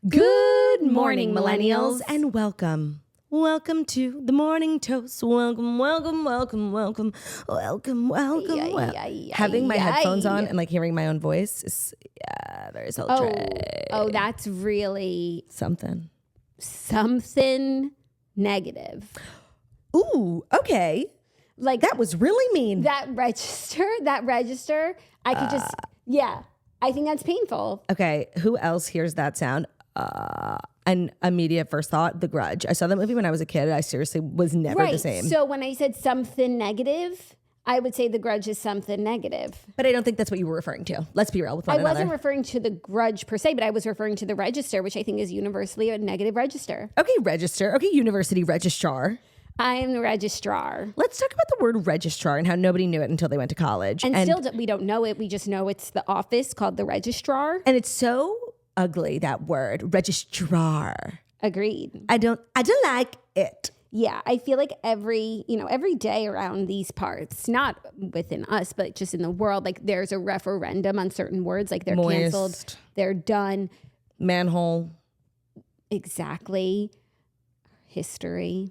Good morning, millennials, and welcome. Welcome to the morning toast. Welcome. Having my headphones on and like hearing my own voice is very sultry. Oh, that's really something negative. Ooh, okay. Like that was really mean. That register, I could I think that's painful. Okay, who else hears that sound? And immediate first thought, The Grudge. I saw that movie when I was a kid. I seriously was never the same. So when I said something negative, I would say The Grudge is something negative. But I don't think that's what you were referring to. Let's be real with one another. I wasn't referring to The Grudge per se, but I was referring to the register, which I think is universally a negative register. Okay, register. Okay, university registrar. I am the registrar. Let's talk about the word registrar and how nobody knew it until they went to college. And still we don't know it. We just know it's the office called the registrar. And it's so ugly, that word, registrar. Agreed. I don't like it. Yeah, I feel like every day around these parts, not within us, but just in the world, like there's a referendum on certain words, like they're canceled, they're done. Manhole. Exactly. History.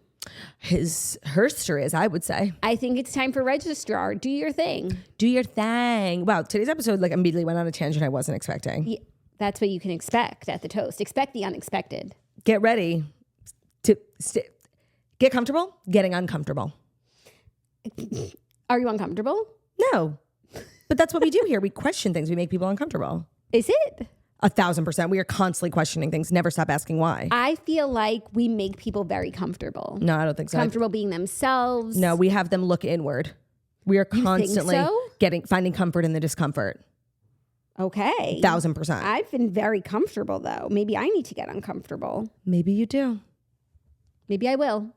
Herstory, as I would say. I think it's time for registrar. Do your thing. Do your thing. Wow, today's episode like immediately went on a tangent I wasn't expecting. Yeah, that's what you can expect at the toast. Expect the unexpected. Get ready to get comfortable, getting uncomfortable. Are you uncomfortable? No, but that's what we do here. We question things. We make people uncomfortable. Is it? 1,000%. We are constantly questioning things. Never stop asking why. I feel like we make people very comfortable. No, I don't think so. Comfortable being themselves. No, we have them look inward. We are constantly finding comfort in the discomfort. Okay. 1,000%. I've been very comfortable though. Maybe I need to get uncomfortable. Maybe you do. Maybe I will.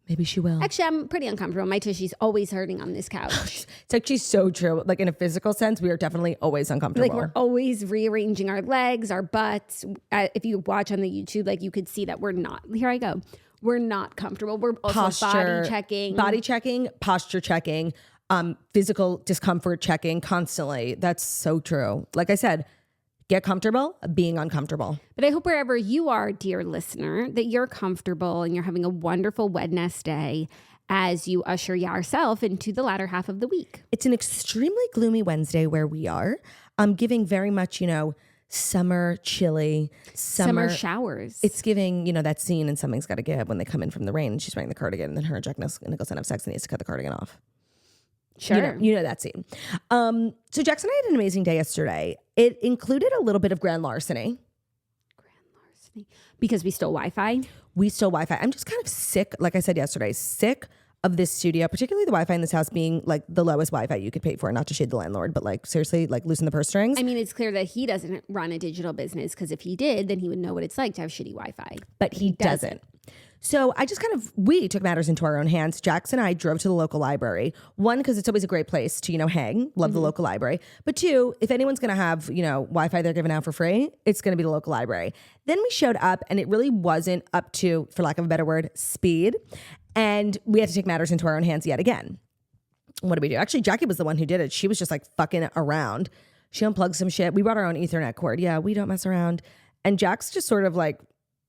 Maybe she will. Actually, I'm pretty uncomfortable. My tushy's always hurting on this couch. It's actually so true. Like in a physical sense, we are definitely always uncomfortable. Like we're always rearranging our legs, our butts. If you watch on the YouTube, like you could see that we're not. Here I go. We're not comfortable. We're also body checking, posture checking, physical discomfort checking constantly. That's so true. Like I said, get comfortable being uncomfortable. But I hope wherever you are, dear listener, that you're comfortable and you're having a wonderful Wednesday as you usher yourself into the latter half of the week. It's an extremely gloomy Wednesday where we are. Giving very much, summer, chilly, summer showers. It's giving, that scene in Something's Gotta Give when they come in from the rain and she's wearing the cardigan and then her and Jack Nicholson have sex and he has to cut the cardigan off. Sure. You know that scene. So Jackson and I had an amazing day yesterday. It included a little bit of grand larceny. Because we stole Wi-Fi? We stole Wi-Fi. I'm just kind of sick, like I said yesterday, sick of this studio, particularly the Wi-Fi in this house being like the lowest Wi-Fi you could pay for, not to shade the landlord, but like seriously, like loosen the purse strings. I mean, it's clear that he doesn't run a digital business because if he did, then he would know what it's like to have shitty Wi-Fi. But he doesn't. So I just we took matters into our own hands. Jax and I drove to the local library. One, because it's always a great place to, hang. Love the local library. But two, if anyone's going to have, Wi-Fi they're giving out for free, it's going to be the local library. Then we showed up and it really wasn't up to, for lack of a better word, speed. And we had to take matters into our own hands yet again. What did we do? Actually, Jackie was the one who did it. She was just like fucking around. She unplugged some shit. We brought our own Ethernet cord. Yeah, we don't mess around. And Jax just sort of like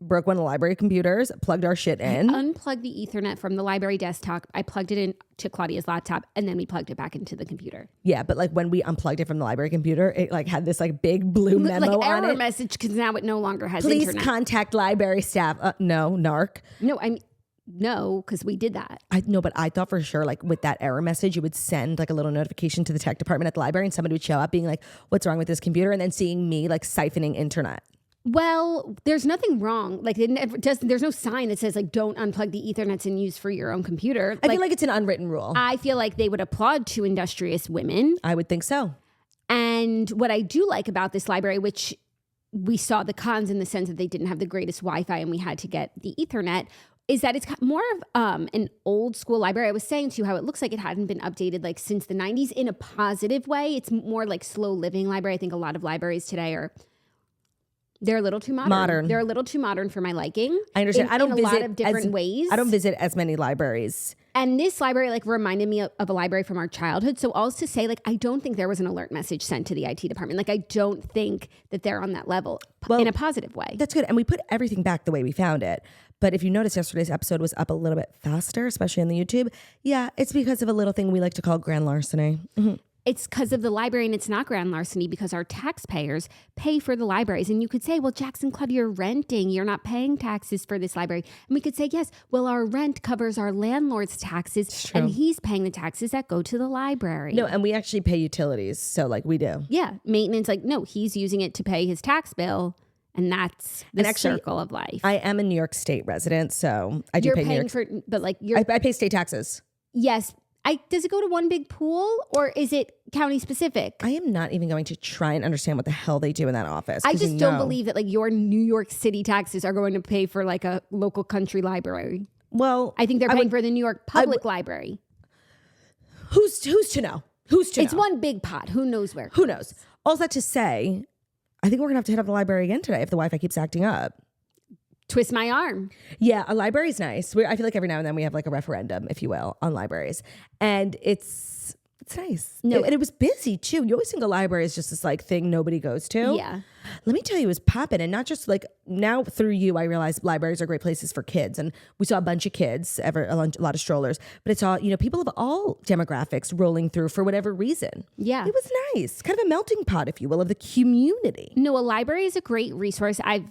broke one of the library computers, plugged our shit in. I unplugged the Ethernet from the library desktop. I plugged it in to Claudia's laptop, and then we plugged it back into the computer. Yeah, but like when we unplugged it from the library computer, it like had this like big blue memo like on it. Error message because now it no longer has Please internet. contact library staff. No, narc. No, because we did that. I know, but I thought for sure, like with that error message, you would send like a little notification to the tech department at the library, and somebody would show up being like, "What's wrong with this computer?" And then seeing me like siphoning internet. Well, there's nothing wrong. Like there's no sign that says like don't unplug the Ethernets and use for your own computer. I feel like it's an unwritten rule. I feel like they would applaud to industrious women. I would think so. And what I do like about this library, which we saw the cons in the sense that they didn't have the greatest Wi-Fi and we had to get the Ethernet, is that it's more of an old school library. I was saying to you how it looks like it hadn't been updated like since the 90s in a positive way. It's more like slow living library. I think a lot of libraries today they're a little too modern. They're a little too modern for my liking. I understand. I don't in visit a lot of different ways. I don't visit as many libraries And this library like reminded me of a library from our childhood. So all to say, like, I don't think there was an alert message sent to the IT department. Like, I don't think that they're on that level in a positive way. That's good. And we put everything back the way we found it. But if you notice, yesterday's episode was up a little bit faster, especially on the YouTube. Yeah, it's because of a little thing we like to call grand larceny. Mm-hmm. It's because of the library, and it's not grand larceny because our taxpayers pay for the libraries. And you could say, well, Jackson Club, you're renting. You're not paying taxes for this library. And we could say, yes, well, our rent covers our landlord's taxes, and he's paying the taxes that go to the library. No, and we actually pay utilities. So like we do. Yeah, maintenance, like, no, he's using it to pay his tax bill. And that's the circle of life. I am a New York State resident, so I do pay New York. But like I pay state taxes. Yes. Does it go to one big pool or is it county specific? I am not even going to try and understand what the hell they do in that office. I just don't believe that like your New York City taxes are going to pay for like a local country library. Well, I think they're paying for the New York Public Library. Who's to know? It's one big pot. Who knows where? Who knows? All that to say, I think we're gonna have to hit up the library again today if the Wi-Fi keeps acting up. Twist my arm. Yeah, a library's nice. I feel like every now and then we have like a referendum, if you will, on libraries. And it's nice. And it was busy too. You always think a library is just this like thing nobody goes to. Yeah. Let me tell you, it was popping. And not just like now through you, I realize libraries are great places for kids. And we saw a bunch of kids, a lot of strollers, but it's all, people of all demographics rolling through for whatever reason. Yeah. It was nice. Kind of a melting pot, if you will, of the community. No, a library is a great resource. I've,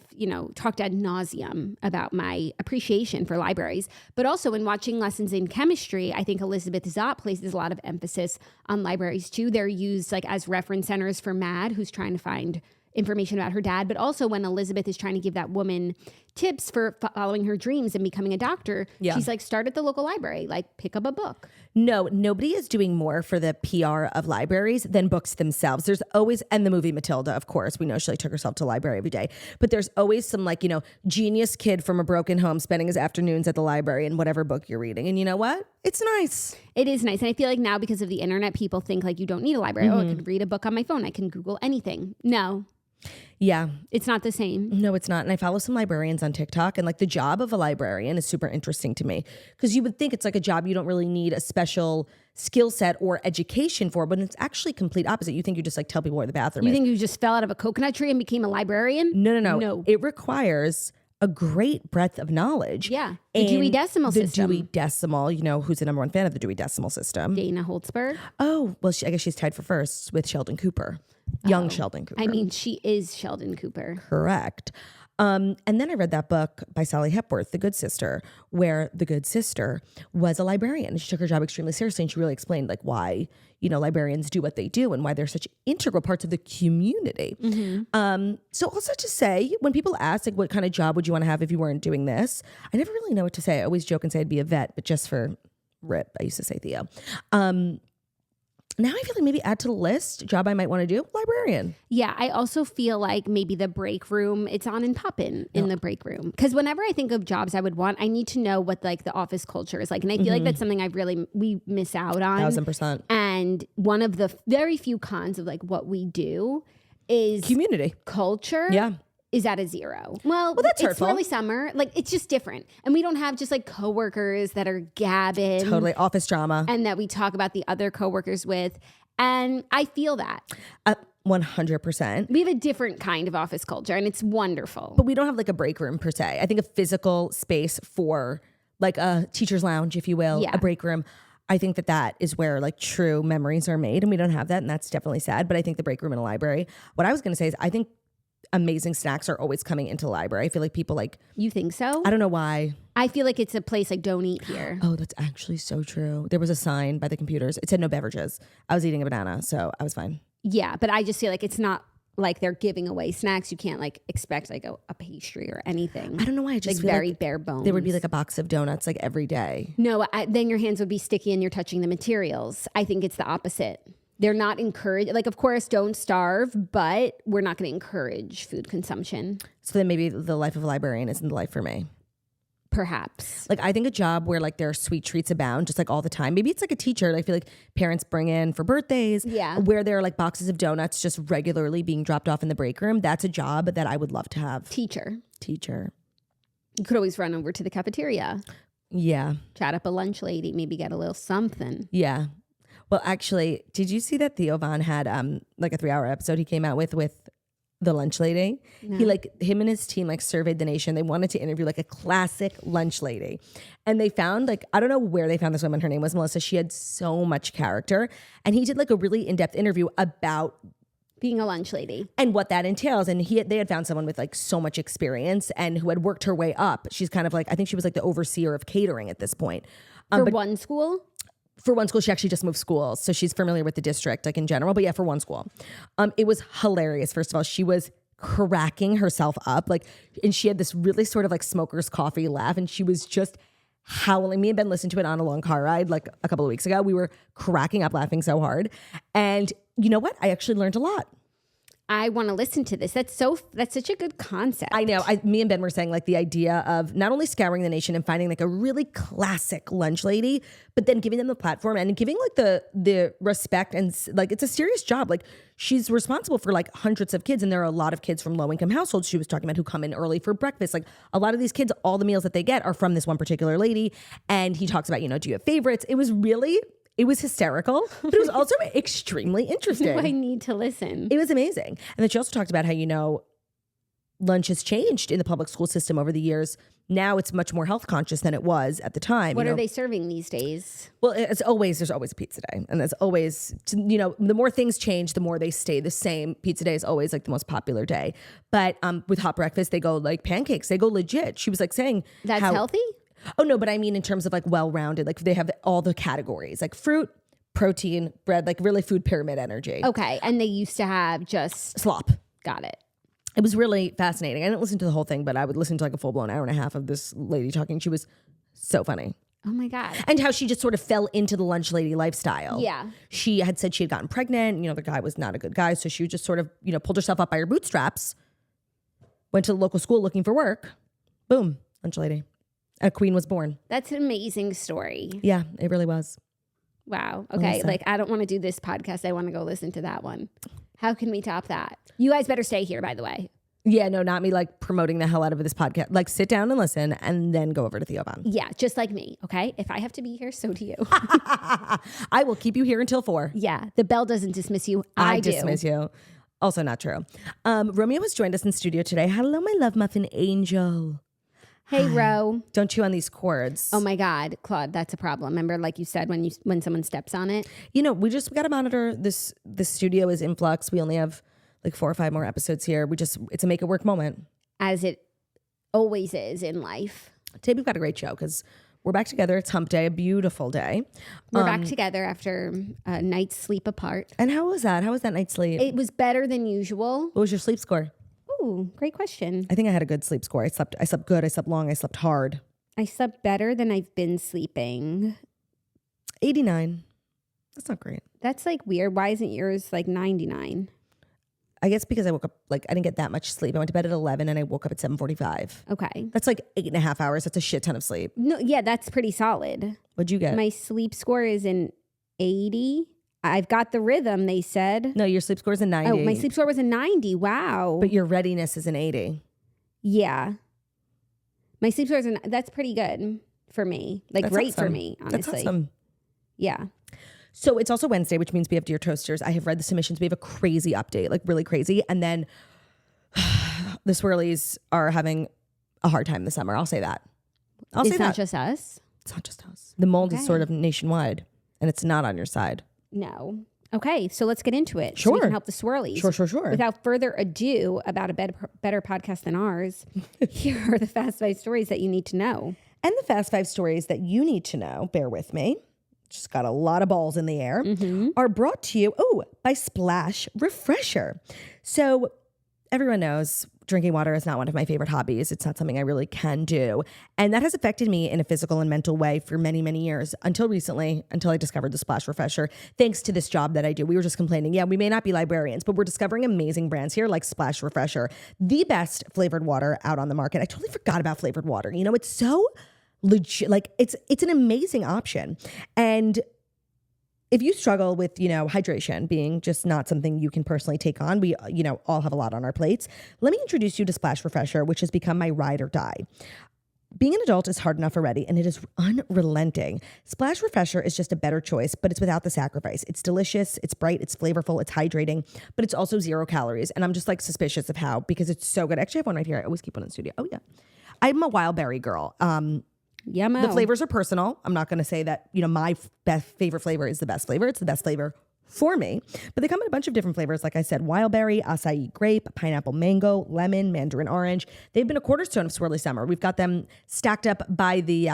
talked ad nauseum about my appreciation for libraries, but also in watching lessons in chemistry, I think Elizabeth Zott places a lot of emphasis on libraries too. They're used like as reference centers for Mad, who's trying to find information about her dad, but also when Elizabeth is trying to give that woman tips for following her dreams and becoming a doctor, she's like, start at the local library, like pick up a book. No, nobody is doing more for the PR of libraries than books themselves. There's always, and the movie Matilda, of course, we know she like took herself to the library every day, but there's always some like, genius kid from a broken home spending his afternoons at the library in whatever book you're reading. And you know what? It's nice. It is nice. And I feel like now because of the internet, people think like you don't need a library. Oh, I could read a book on my phone. I can Google anything. No. Yeah. It's not the same. No, it's not. And I follow some librarians on TikTok, and like the job of a librarian is super interesting to me because you would think it's like a job you don't really need a special skill set or education for, but it's actually complete opposite. You think you just like tell people where the bathroom is. You think you just fell out of a coconut tree and became a librarian? No. It requires a great breadth of knowledge. Yeah. The Dewey Decimal System. The Dewey Decimal, who's the number one fan of the Dewey Decimal System? Dana Holtzberg. Oh, well, I guess she's tied for first with Sheldon Cooper. Young Sheldon Cooper. I mean, she is Sheldon Cooper. Correct. And then I read that book by Sally Hepworth, The Good Sister, where the good sister was a librarian. She took her job extremely seriously, and she really explained like why, librarians do what they do and why they're such integral parts of the community. Mm-hmm. So also to say, when people ask like what kind of job would you want to have if you weren't doing this, I never really know what to say. I always joke and say I'd be a vet, but just for rip, I used to say Theo. Now I feel like maybe add to the list, job I might want to do, librarian. Yeah, I also feel like maybe the break room, it's on and poppin' in the break room. Because whenever I think of jobs I would want, I need to know what like the office culture is like. And I feel like that's something we miss out on. 1000%. And one of the very few cons of like what we do is community. Culture. Yeah. Is at a zero. Well, that's it's early summer. Like, it's just different. And we don't have just like coworkers that are gabbing. Totally. Office drama. And that we talk about the other coworkers with. And I feel that. 100%. We have a different kind of office culture, and it's wonderful. But we don't have like a break room per se. I think a physical space for like a teacher's lounge, if you will, a break room. I think that is where like true memories are made, and we don't have that, and that's definitely sad. But I think the break room in a library, what I was going to say is I think amazing snacks are always coming into the library. I feel like people like... You think so? I don't know why. I feel like it's a place like don't eat here. Oh, that's actually so true. There was a sign by the computers. It said no beverages. I was eating a banana, so I was fine. Yeah, but I just feel like it's not like they're giving away snacks. You can't like expect like a pastry or anything. I don't know why. I just like feel very like bare bones. There would be like a box of donuts like every day. No, then your hands would be sticky and you're touching the materials. I think it's the opposite. They're not encouraged. Like, of course, don't starve, but we're not going to encourage food consumption. So then maybe the life of a librarian isn't the life for me. Perhaps. Like, I think a job where like there are sweet treats abound, just like all the time. Maybe it's like a teacher. I feel like parents bring in for birthdays. Yeah. Where there are like boxes of donuts just regularly being dropped off in the break room. That's a job that I would love to have. Teacher. You could always run over to the cafeteria. Yeah. Chat up a lunch lady, maybe get a little something. Yeah. Well, actually, did you see that Theo Von had like a 3-hour episode he came out with the lunch lady? No. He him and his team surveyed the nation. They wanted to interview a classic lunch lady. And they found I don't know where they found this woman. Her name was Melissa. She had so much character. And he did a really in-depth interview about being a lunch lady and what that entails. And they had found someone with so much experience and who had worked her way up. She's kind of I think she was the overseer of catering at this point. For one school? For one school, she actually just moved schools. So she's familiar with the district, in general. But yeah, for one school. It was hilarious. First of all, she was cracking herself up. And she had this really sort of smoker's coffee laugh. And she was just howling. Me and Ben listened to it on a long car ride a couple of weeks ago. We were cracking up laughing so hard. And you know what? I actually learned a lot. I want to listen to this. That's such a good concept. I know. Me and Ben were saying the idea of not only scouring the nation and finding a really classic lunch lady, but then giving them the platform and giving the respect and it's a serious job. She's responsible for hundreds of kids, and there are a lot of kids from low income households. She was talking about who come in early for breakfast. A lot of these kids, all the meals that they get are from this one particular lady. And he talks about, do you have favorites? It was hysterical, but it was also extremely interesting. I need to listen. It was amazing. And then she also talked about how, lunch has changed in the public school system over the years. Now it's much more health conscious than it was at the time. What are they serving these days? Well, there's always a pizza day. And there's always, the more things change, the more they stay the same. Pizza day is always the most popular day. But with hot breakfast, they go pancakes. They go legit. She was saying that's healthy? Oh, no, but I mean in terms of well-rounded, they have all the categories, fruit, protein, bread, really food pyramid energy. Okay. And they used to have just slop. Got it. It was really fascinating. I didn't listen to the whole thing, but I would listen to a full-blown hour and a half of this lady talking. She was so funny. Oh my God. And how she just sort of fell into the lunch lady lifestyle. Yeah. She had said she had gotten pregnant. The guy was not a good guy. So she just sort of, pulled herself up by her bootstraps, went to the local school looking for work. Boom, lunch lady. A queen was born. That's an amazing story. Yeah, it really was. Wow. Okay. I don't want to do this podcast. I want to go listen to that one. How can we top that? You guys better stay here, by the way. Yeah, no, not me promoting the hell out of this podcast. Sit down and listen and then go over to Theo Von. Yeah, just like me. Okay. If I have to be here, so do you. I will keep you here until 4. Yeah. The bell doesn't dismiss you. I do. Dismiss you. Also not true. Romeo has joined us in studio today. Hello, my love muffin angel. Hey, Ro. Don't chew on these cords. Oh my God, Claude, that's a problem. Remember, you said, when someone steps on it? We got to monitor this. The studio is in flux. We only have 4 or 5 more episodes here. It's a make it work moment. As it always is in life. Today we've got a great show because we're back together. It's hump day, a beautiful day. We're back together after a night's sleep apart. And how was that? How was that night's sleep? It was better than usual. What was your sleep score? Ooh, great question. I think I had a good sleep score. I slept good. I slept long. I slept hard. I slept better than I've been sleeping. 89. That's not great. That's weird. Why isn't yours 99? I guess because I woke up, I didn't get that much sleep. I went to bed at 11 and I woke up at 7:45. Okay. That's 8.5 hours. That's a shit ton of sleep. No, yeah, that's pretty solid. What'd you get? My sleep score is an 80. I've got the rhythm, they said. No, your sleep score is a 90. Oh, my sleep score was a 90. Wow. But your readiness is an 80. Yeah. My sleep score is that's pretty good for me. That's great awesome. For me, honestly. That's awesome. Yeah. So it's also Wednesday, which means we have Dear Toasters. I have read the submissions. We have a crazy update, really crazy. And then the swirlies are having a hard time this summer. I'll say that. It's not just us? It's not just us. The mold is sort of nationwide, and it's not on your side. No. Okay, so let's get into it. Sure. So we can help the swirlies. Sure. Without further ado about a better podcast than ours, here are the Fast 5 stories that you need to know. And the Fast 5 stories that you need to know, bear with me, just got a lot of balls in the air, are brought to you, by Splash Refresher. So everyone knows drinking water is not one of my favorite hobbies. It's not something I really can do. And that has affected me in a physical and mental way for many, many years until recently, until I discovered the Splash Refresher. Thanks to this job that I do. We were just complaining. Yeah, we may not be librarians, but we're discovering amazing brands here like Splash Refresher, the best flavored water out on the market. I totally forgot about flavored water. It's so legit. It's an amazing option. And if you struggle with, hydration being just not something you can personally take on, we, all have a lot on our plates. Let me introduce you to Splash Refresher, which has become my ride or die. Being an adult is hard enough already, and it is unrelenting. Splash Refresher is just a better choice, but it's without the sacrifice. It's delicious, it's bright, it's flavorful, it's hydrating, but it's also 0 calories. And I'm just like suspicious of how, because it's so good. Actually, I have one right here. I always keep one in the studio. Oh yeah. I'm a wild berry girl. Yummo. The flavors are personal. I'm not going to say that, my best favorite flavor is the best flavor. It's the best flavor for me, but they come in a bunch of different flavors. Like I said, wild berry, acai grape, pineapple mango, lemon, mandarin orange. They've been a cornerstone of Swirly Summer. We've got them stacked up by the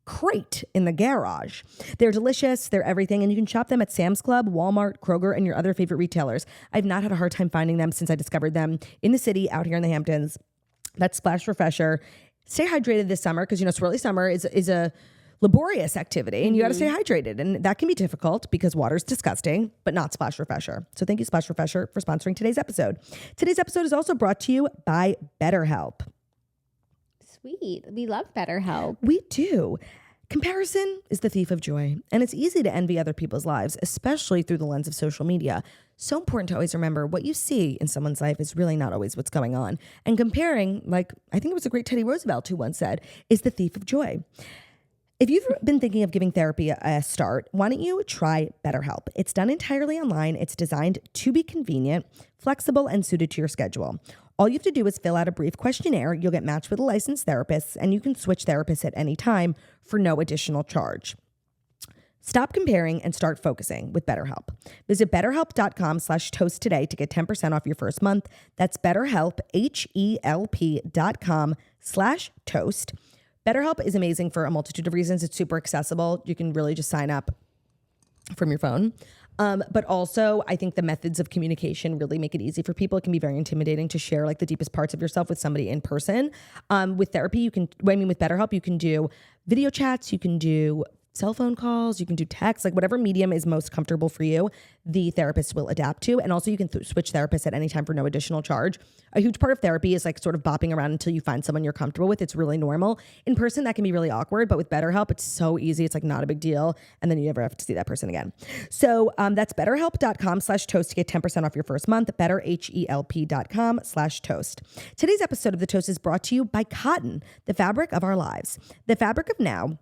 crate in the garage. They're delicious. They're everything. And you can shop them at Sam's Club, Walmart, Kroger, and your other favorite retailers. I've not had a hard time finding them since I discovered them in the city out here in the Hamptons. That's Splash Refresher. Stay hydrated this summer because, Swirly Summer is a laborious activity and you got to stay hydrated. And that can be difficult because water's disgusting, but not Splash Refresher. So thank you, Splash Refresher, for sponsoring today's episode. Today's episode is also brought to you by BetterHelp. Sweet. We love BetterHelp. We do. Comparison is the thief of joy, and it's easy to envy other people's lives, especially through the lens of social media. So important to always remember what you see in someone's life is really not always what's going on. And comparing, like I think it was a great Teddy Roosevelt who once said, is the thief of joy. If you've been thinking of giving therapy a start, why don't you try BetterHelp? It's done entirely online. It's designed to be convenient, flexible, and suited to your schedule. All you have to do is fill out a brief questionnaire. You'll get matched with a licensed therapist, and you can switch therapists at any time for no additional charge. Stop comparing and start focusing with BetterHelp. Visit betterhelp.com/toast today to get 10% off your first month. That's BetterHelp, HELP.com/toast. BetterHelp is amazing for a multitude of reasons. It's super accessible. You can really just sign up from your phone. But also, I think the methods of communication really make it easy for people. It can be very intimidating to share like the deepest parts of yourself with somebody in person. With therapy, with BetterHelp, you can do video chats, you can do cell phone calls, you can do text, like whatever medium is most comfortable for you, the therapist will adapt to. And also you can switch therapists at any time for no additional charge. A huge part of therapy is like sort of bopping around until you find someone you're comfortable with. It's really normal. In person, that can be really awkward, but with BetterHelp, it's so easy. It's like not a big deal. And then you never have to see that person again. So that's betterhelp.com/toast to get 10% off your first month. betterhelp.com/toast. Today's episode of The Toast is brought to you by Cotton, the fabric of our lives. The fabric of now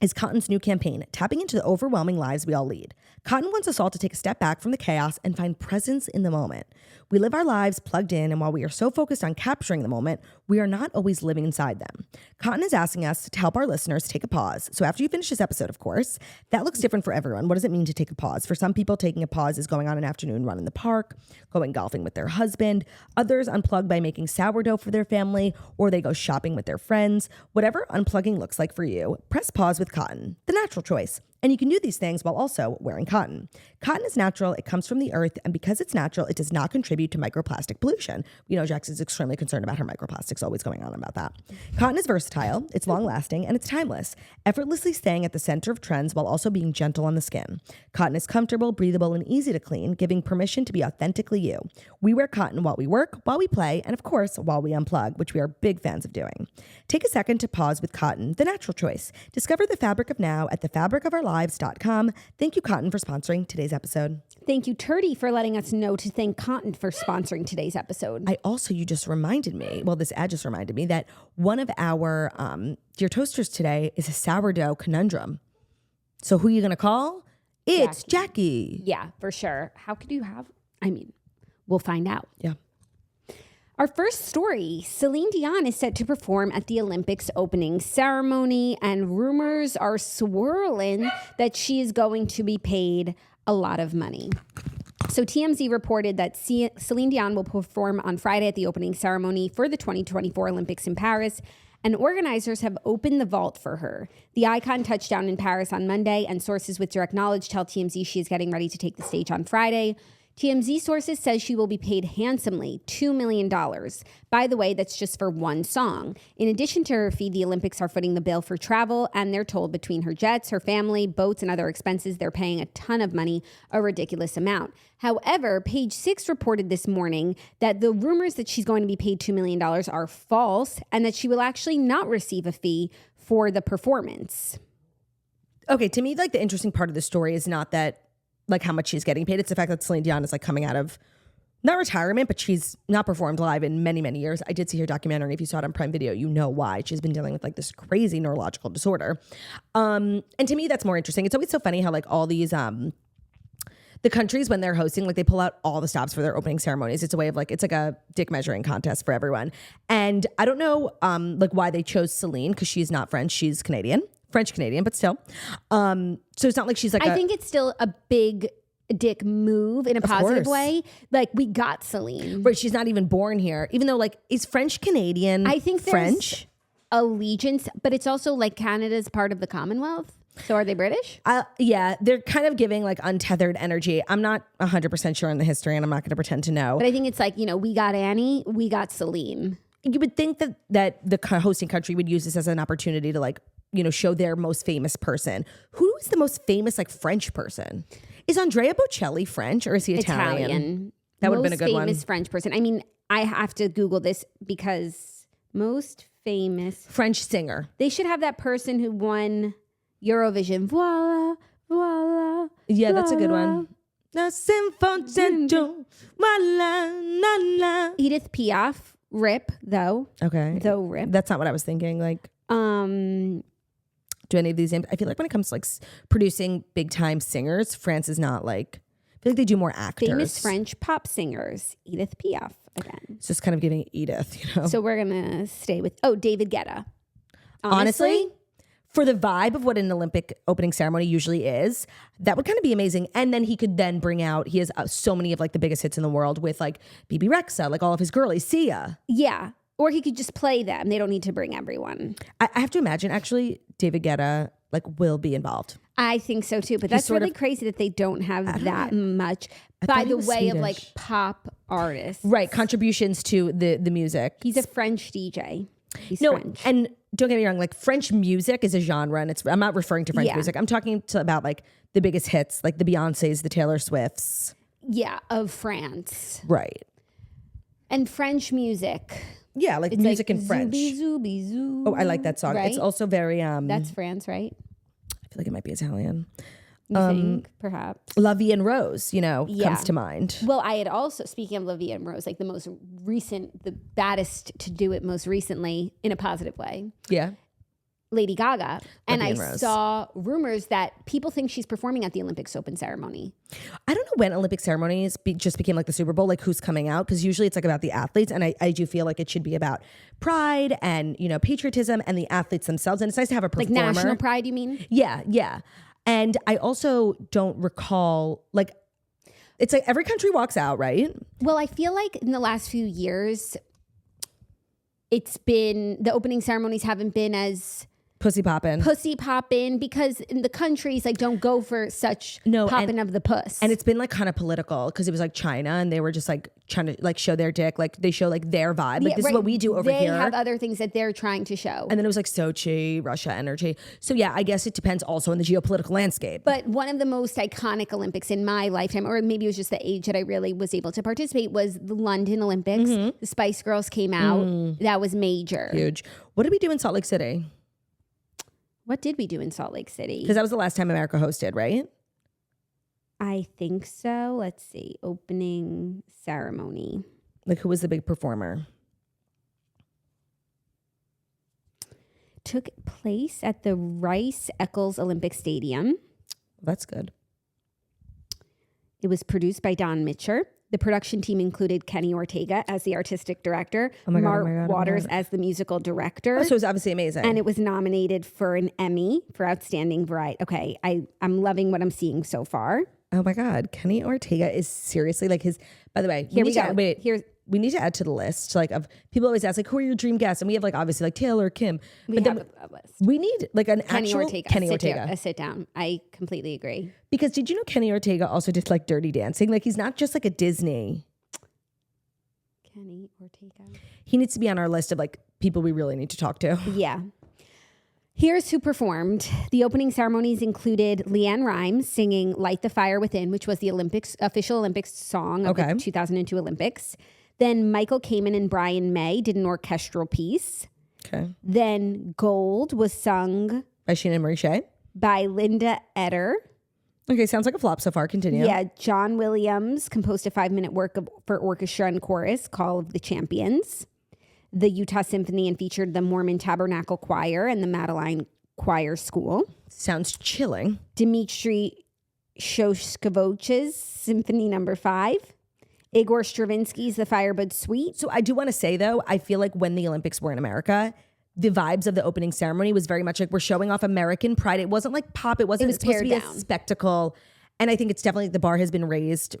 is Cotton's new campaign, tapping into the overwhelming lives we all lead. Cotton wants us all to take a step back from the chaos and find presence in the moment. We live our lives plugged in, and while we are so focused on capturing the moment, we are not always living inside them. Cotton is asking us to help our listeners take a pause. So after you finish this episode, of course, that looks different for everyone. What does it mean to take a pause? For some people, taking a pause is going on an afternoon run in the park, going golfing with their husband. Others unplug by making sourdough for their family, or they go shopping with their friends. Whatever unplugging looks like for you, press pause with Cotton, the natural choice. And you can do these things while also wearing cotton. Cotton is natural, it comes from the earth, and because it's natural, it does not contribute to microplastic pollution. Jax is extremely concerned about her microplastics, always going on about that. Cotton is versatile, it's long-lasting, and it's timeless, effortlessly staying at the center of trends while also being gentle on the skin. Cotton is comfortable, breathable, and easy to clean, giving permission to be authentically you. We wear cotton while we work, while we play, and of course, while we unplug, which we are big fans of doing. Take a second to pause with Cotton, the natural choice. Discover the fabric of now at thefabricofourlives.com. Thank you, Cotton, for sponsoring today's episode. Thank you, Turdy, for letting us know to thank Cotton for sponsoring today's episode. You just reminded me, this ad just reminded me that one of our Dear Toasters today is a sourdough conundrum. So who are you going to call? It's Jackie. Yeah, for sure. How could you have, we'll find out. Yeah. Our first story, Celine Dion is set to perform at the Olympics opening ceremony, and rumors are swirling that she is going to be paid a lot of money. So TMZ reported that Celine Dion will perform on Friday at the opening ceremony for the 2024 Olympics in Paris, and organizers have opened the vault for her. The icon touched down in Paris on Monday, and sources with direct knowledge tell TMZ she is getting ready to take the stage on Friday. TMZ sources says she will be paid handsomely, $2 million. By the way, that's just for one song. In addition to her fee, the Olympics are footing the bill for travel, and they're told between her jets, her family, boats, and other expenses, they're paying a ton of money, a ridiculous amount. However, Page Six reported this morning that the rumors that she's going to be paid $2 million are false, and that she will actually not receive a fee for the performance. Okay, to me, like the interesting part of the story is not that how much she's getting paid. It's the fact that Celine Dion is coming out of not retirement, but she's not performed live in many, many years. I did see her documentary. If you saw it on Prime Video, you know why. She's been dealing with like this crazy neurological disorder. And to me, that's more interesting. It's always so funny how like all these, the countries when they're hosting, like they pull out all the stops for their opening ceremonies. It's a way of like, it's like a dick measuring contest for everyone. And I don't know like why they chose Celine, because she's not French, she's Canadian, French Canadian, but still. So it's not like she's like I think it's still a big dick move in a positive course. way. Like we got Celine. Right, she's not even born here, even though like is French Canadian. I think there's French allegiance, but it's also like Canada's part of the Commonwealth. So are they British? Yeah, they're kind of giving like untethered energy. I'm not 100% sure in the history, and I'm not going to pretend to know. But I think it's like, we got Annie, we got Celine. You would think that the hosting country would use this as an opportunity to like, show their most famous person. Who is the most famous like French person? Is Andrea Bocelli French, or is he Italian? That would have been a good one. Most famous French person. I mean, I have to Google this because most famous French singer. They should have that person who won Eurovision. Voila, voila. Yeah, that's a good voila. one. Edith Piaf, Rip, though. Okay. Though Rip. That's not what I was thinking. Like, do any of these names? I feel like when it comes to like producing big time singers, France is not like, I feel like they do more actors. Famous French pop singers. Edith Piaf again. It's just kind of giving Edith, So we're going to stay with, David Guetta. Honestly, for the vibe of what an Olympic opening ceremony usually is, that would kind of be amazing. And then he could then bring out, he has so many of like the biggest hits in the world with like BB Rexa, like all of his girlies, Sia. Yeah. Or he could just play them. They don't need to bring everyone. I have to imagine actually David Guetta like will be involved. I think so too, but that's really crazy that they don't have that much by the way of like pop artists. Right, contributions to the music. He's a French DJ. He's no, French. And don't get me wrong, like French music is a genre, and I'm not referring to French music. I'm talking about like the biggest hits, like the Beyoncés, the Taylor Swifts. Yeah, of France. Right. And French music. Yeah, like music in French. Zooby zoo. Oh, I like that song. Right? It's also very That's France, right? I feel like it might be Italian. You think, perhaps? La Vie en Rose, comes to mind. Well, I had also, speaking of La Vie en Rose, like the baddest to do it most recently in a positive way. Yeah. Lady Gaga. And I Rose. saw rumors that people think she's performing at the Olympics open ceremony. I don't know when Olympic ceremonies just became like the Super Bowl, like who's coming out, because usually it's like about the athletes, and I do feel like it should be about pride and patriotism and the athletes themselves, and it's nice to have a performer. Like national pride, you mean? Yeah. And I also don't recall, like, it's like every country walks out, right? Well, I feel like in the last few years, the opening ceremonies haven't been as pussy poppin' because in the countries like don't go for such popping of the puss. And it's been like kind of political because it was like China, and they were just like trying to like show their dick, like they show like their vibe, like this is what we do over here. They have other things that they're trying to show. And then it was like Sochi, Russia energy. So yeah, I guess it depends also on the geopolitical landscape. But one of the most iconic Olympics in my lifetime, or maybe it was just the age that I really was able to participate, was the London Olympics. Mm-hmm. The Spice Girls came out. That was major. Huge. What did we do in Salt Lake City? What did we do in Salt Lake City? Because that was the last time America hosted, right? I think so. Let's see. Opening ceremony. Like, who was the big performer? Took place at the Rice-Eccles Olympic Stadium. That's good. It was produced by Don Mitcher. The production team included Kenny Ortega as the artistic director, Mark Waters as the musical director. Oh, so it was obviously amazing. And it was nominated for an Emmy for Outstanding Variety. Okay, I'm loving what I'm seeing so far. Oh my God. Kenny Ortega is seriously like his, by the way, Here we go. We need to add to the list, like, of people always ask, like, who are your dream guests? And we have, like, obviously, like, Taylor, Kim. We have a list. We need, like, an Kenny actual Ortega. Kenny Ortega. Sit down. I completely agree. Because did you know Kenny Ortega also did, like, Dirty Dancing? Like, he's not just, like, a Disney. Kenny Ortega. He needs to be on our list of, like, people we really need to talk to. Yeah. Here's who performed. The opening ceremonies included Leanne Rimes singing Light the Fire Within, which was the official Olympics song of the 2002 Olympics. Then Michael Kamen and Brian May did an orchestral piece. Okay. Then Gold was sung by Sheena Marie Shea. by Linda Eder. Okay, sounds like a flop so far. Continue. Yeah, John Williams composed a 5-minute work for orchestra and chorus, Call of the Champions. The Utah Symphony and featured the Mormon Tabernacle Choir and the Madeline Choir School. Sounds chilling. Dmitri Shostakovich's Symphony No. 5. Igor Stravinsky's The Firebird Suite. So I do want to say, though, I feel like when the Olympics were in America, the vibes of the opening ceremony was very much like we're showing off American pride. It wasn't like pop. It wasn't supposed to be a spectacle. And I think it's definitely the bar has been raised,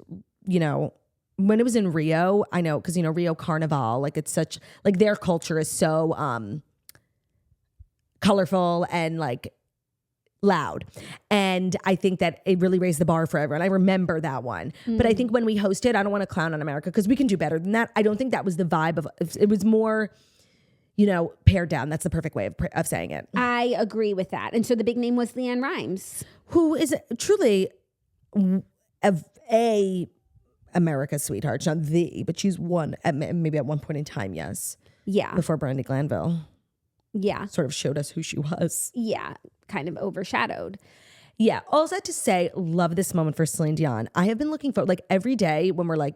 you know, when it was in Rio, I know, because, you know, Rio Carnival, like it's such, like their culture is so colorful and like loud. And I think that it really raised the bar for everyone. I remember that one. But I think when we hosted, I don't want to clown on America because we can do better than that. I don't think that was the vibe of it. Was more, you know, pared down. That's the perfect way of saying it. I agree with that. And so the big name was Leanne Rimes, who is truly a America's sweetheart. She's not the, but she's one, maybe at one point in time, yes. Yeah. Before Brandy Glanville. Yeah. Sort of showed us who she was. Yeah. Kind of overshadowed. Yeah. All that to say, love this moment for Celine Dion. I have been looking for, like, every day when we're like,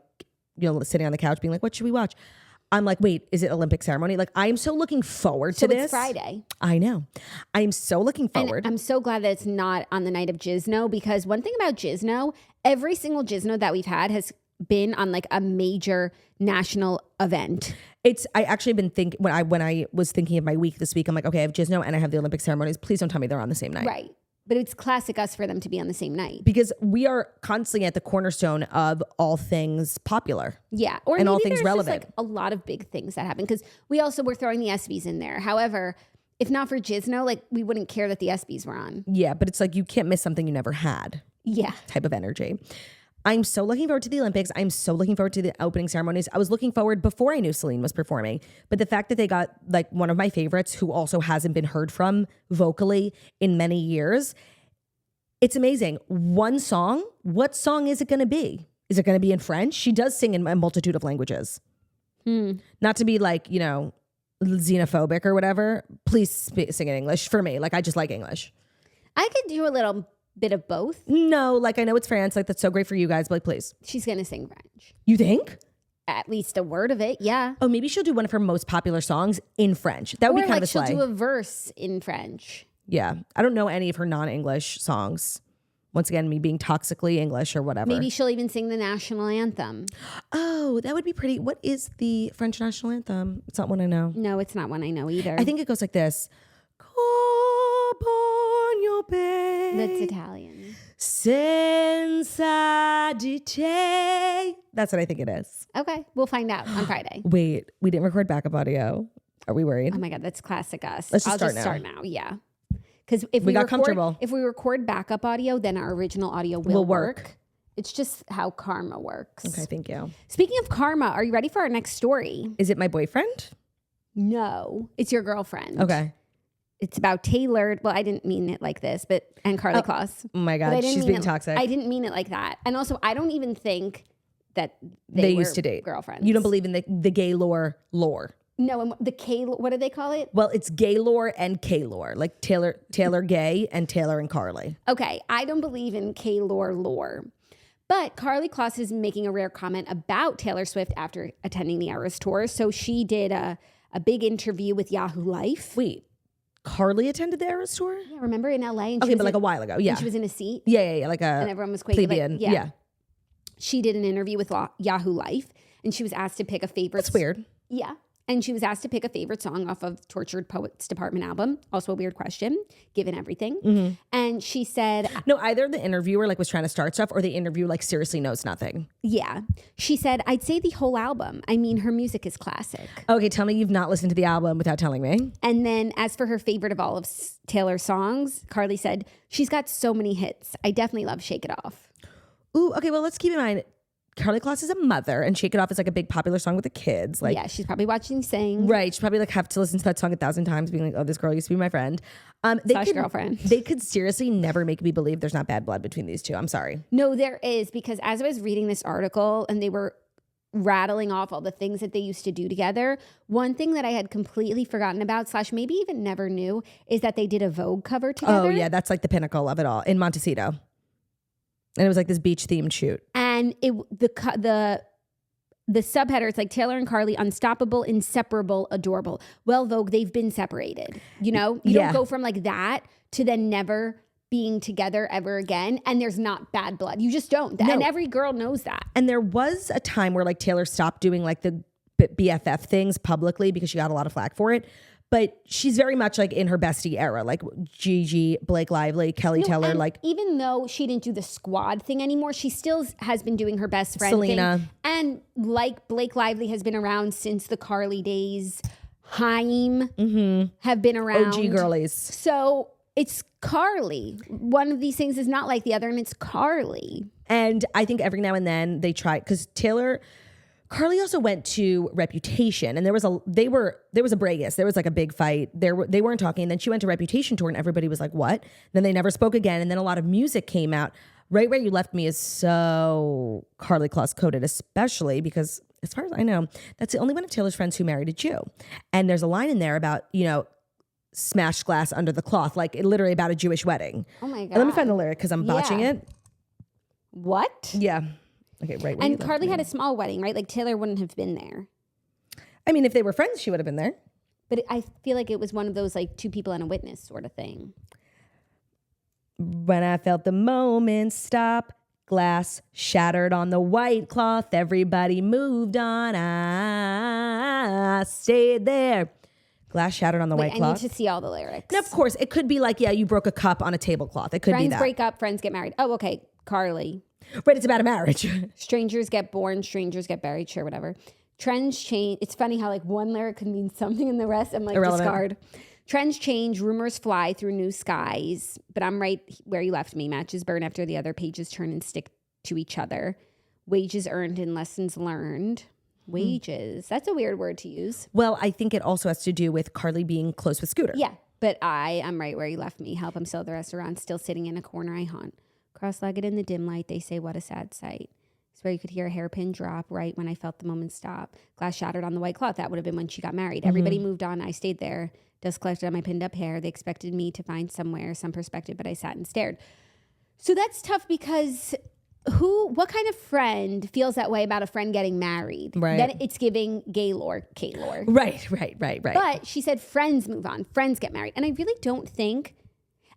you know, sitting on the couch being like, what should we watch? I'm like, wait, is it Olympic ceremony? Like, I am so looking forward to this. So it's Friday. I know. I am so looking forward. And I'm so glad that it's not on the night of Gizno, because one thing about Gizno, every single Gizno that we've had has been on like a major national event. I actually been thinking when I was thinking of my week this week, I'm like, okay, I have Gizno and I have the Olympic ceremonies. Please don't tell me they're on the same night. Right. But it's classic us for them to be on the same night. Because we are constantly at the cornerstone of all things popular. Yeah. Or and maybe all things there's relevant. just like a lot of big things that happen. Because we also were throwing the ESPYs in there. However, if not for Gizno, like we wouldn't care that the ESPYs were on. Yeah, but it's like you can't miss something you never had. Yeah. Type of energy. I'm so looking forward to the Olympics. I'm so looking forward to the opening ceremonies. I was looking forward before I knew Celine was performing. But the fact that they got like one of my favorites who also hasn't been heard from vocally in many years, it's amazing. One song, what song is it going to be? Is it going to be in French? She does sing in a multitude of languages. Not to be like, you know, xenophobic or whatever. Please sing in English for me. Like, I just like English. I could do a little bit of both. No, like I know it's France. Like that's so great for you guys. But like, please. She's going to sing French. You think? At least a word of it, yeah. Oh, maybe she'll do one of her most popular songs in French. That would be kind of a she'll slay. do a verse in French. Yeah. I don't know any of her non-English songs. Once again, me being toxically English or whatever. Maybe she'll even sing the national anthem. Oh, that would be pretty. What is the French national anthem? It's not one I know. No, it's not one I know either. I think it goes like this. That's Italian. Senza di te. That's what I think it is. Okay, we'll find out on Friday. Wait, we didn't record backup audio. Are we worried? Oh my God, that's classic us. Let's I'll start now. Yeah. Because if we got record, comfortable. If we record backup audio, then our original audio will work. It's just how karma works. Okay, thank you. Speaking of karma, are you ready for our next story? Is it my boyfriend? No, it's your girlfriend. Okay. It's about Taylor. Well, I didn't mean it like this, but and Karlie Kloss. Oh my God, she's being toxic. I didn't mean it like that. And also, I don't even think that they were used to date girlfriends. You don't believe in the Gaylor lore? No, and the Kaylor, what do they call it? Well, it's Gaylor and Kaylor, like Taylor Gay and Taylor and Karlie. Okay, I don't believe in Kaylor lore. But Karlie Kloss is making a rare comment about Taylor Swift after attending the Eras Tour. So she did a big interview with Yahoo Life. Wait, Karlie attended the Eras Tour? Yeah, remember in LA? And okay, but like a while ago, yeah. And she was in a seat. Yeah, like a and everyone was quaking. plebeian. Like, yeah. She did an interview with Yahoo Life, and she was asked to pick a favorite. That's weird. Yeah. And she was asked to pick a favorite song off of Tortured Poets Department album. Also a weird question, given everything. Mm-hmm. And she said... No, either the interviewer like was trying to start stuff or the interview like seriously knows nothing. Yeah. She said, I'd say the whole album. I mean, her music is classic. Okay, tell me you've not listened to the album without telling me. And then as for her favorite of all of Taylor's songs, Karlie said, she's got so many hits. I definitely love Shake It Off. Ooh, okay, well, let's keep in mind, Karlie Kloss is a mother, and Shake It Off is like a big popular song with the kids. Like, yeah, she's probably watching Sing. Right. She's probably like have to listen to that song 1,000 times, being like, oh, this girl used to be my friend. Girlfriend. They could seriously never make me believe there's not bad blood between these two. I'm sorry. No, there is, because as I was reading this article and they were rattling off all the things that they used to do together, one thing that I had completely forgotten about / maybe even never knew is that they did a Vogue cover together. Oh, yeah. That's like the pinnacle of it all in Montecito. And it was like this beach themed shoot. And the subheader, it's like Taylor and Karlie, unstoppable, inseparable, adorable. Well, though they've been separated, you know, you don't go from like that to then never being together ever again. And there's not bad blood. You just don't. No. And every girl knows that. And there was a time where like Taylor stopped doing like the BFF things publicly because she got a lot of flack for it. But she's very much like in her bestie era, like Gigi, Blake Lively, Kelly Taylor. Like, even though she didn't do the squad thing anymore, she still has been doing her best friend Selena thing. And like Blake Lively has been around since the Karlie days. Haim have been around. OG girlies. So it's Karlie. One of these things is not like the other, and it's Karlie. And I think every now and then they try, because Karlie also went to Reputation, and there was a Bragus. There was like a big fight. They weren't talking. And then she went to Reputation tour, and everybody was like, "What?" Then they never spoke again. And then a lot of music came out. Right Where You Left Me is so Karlie Kloss coded, especially because, as far as I know, that's the only one of Taylor's friends who married a Jew. And there's a line in there about, you know, smashed glass under the cloth, like literally about a Jewish wedding. Oh my God. And let me find the lyric because I'm botching it. What? Yeah. Okay, right. And Karlie had a small wedding, right? Like Taylor wouldn't have been there. I mean, if they were friends, she would have been there. But I feel like it was one of those like two people and a witness sort of thing. When I felt the moment stop, glass shattered on the white cloth, everybody moved on, I stayed there. Glass shattered on the white cloth. I need to see all the lyrics. And of course, it could be like, yeah, you broke a cup on a tablecloth. It could be that. Friends break up, friends get married. Oh, okay. Karlie. Right, it's about a marriage. Strangers get born, strangers get buried, sure, whatever. Trends change. It's funny how like one lyric could mean something and the rest I'm like, irrelevant. Discard. Trends change, rumors fly through new skies, but I'm right where you left me. Matches burn after the other, pages turn and stick to each other. Wages earned and lessons learned. Wages. That's a weird word to use. Well, I think it also has to do with Karlie being close with Scooter. Yeah, but I'm right where you left me. Help, I'm still at the restaurant, still sitting in a corner I haunt. Cross-legged in the dim light, they say, what a sad sight. Swear you could hear a hairpin drop right when I felt the moment stop. Glass shattered on the white cloth. That would have been when she got married. Everybody moved on. I stayed there. Dust collected on my pinned up hair. They expected me to find somewhere, some perspective, but I sat and stared. So that's tough because what kind of friend feels that way about a friend getting married? Right. Then it's giving Gaylor, Kaylor. Right. But she said friends move on. Friends get married. And I really don't think...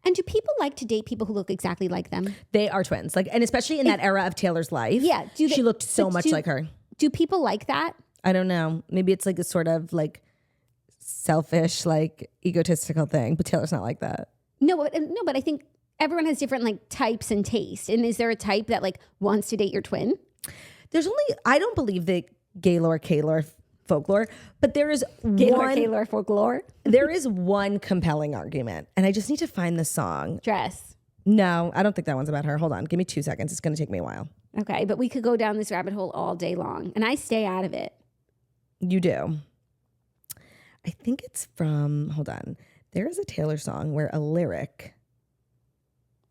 And do people like to date people who look exactly like them? They are twins. Like, and especially in that era of Taylor's life. Yeah. She looked so much like her. Do people like that? I don't know. Maybe it's like a sort of like selfish, like egotistical thing, but Taylor's not like that. No, but I think everyone has different like types and taste. And is there a type that like wants to date your twin? I don't believe that Gaylor, Kaylor folklore, but there is Kaylor folklore. There is one compelling argument, and I just need to find the song. Dress. No, I don't think that one's about her. Hold on, give me 2 seconds. It's going to take me a while. Okay, but we could go down this rabbit hole all day long, and I stay out of it. You do. I think it's from, hold on. There is a Taylor song where a lyric,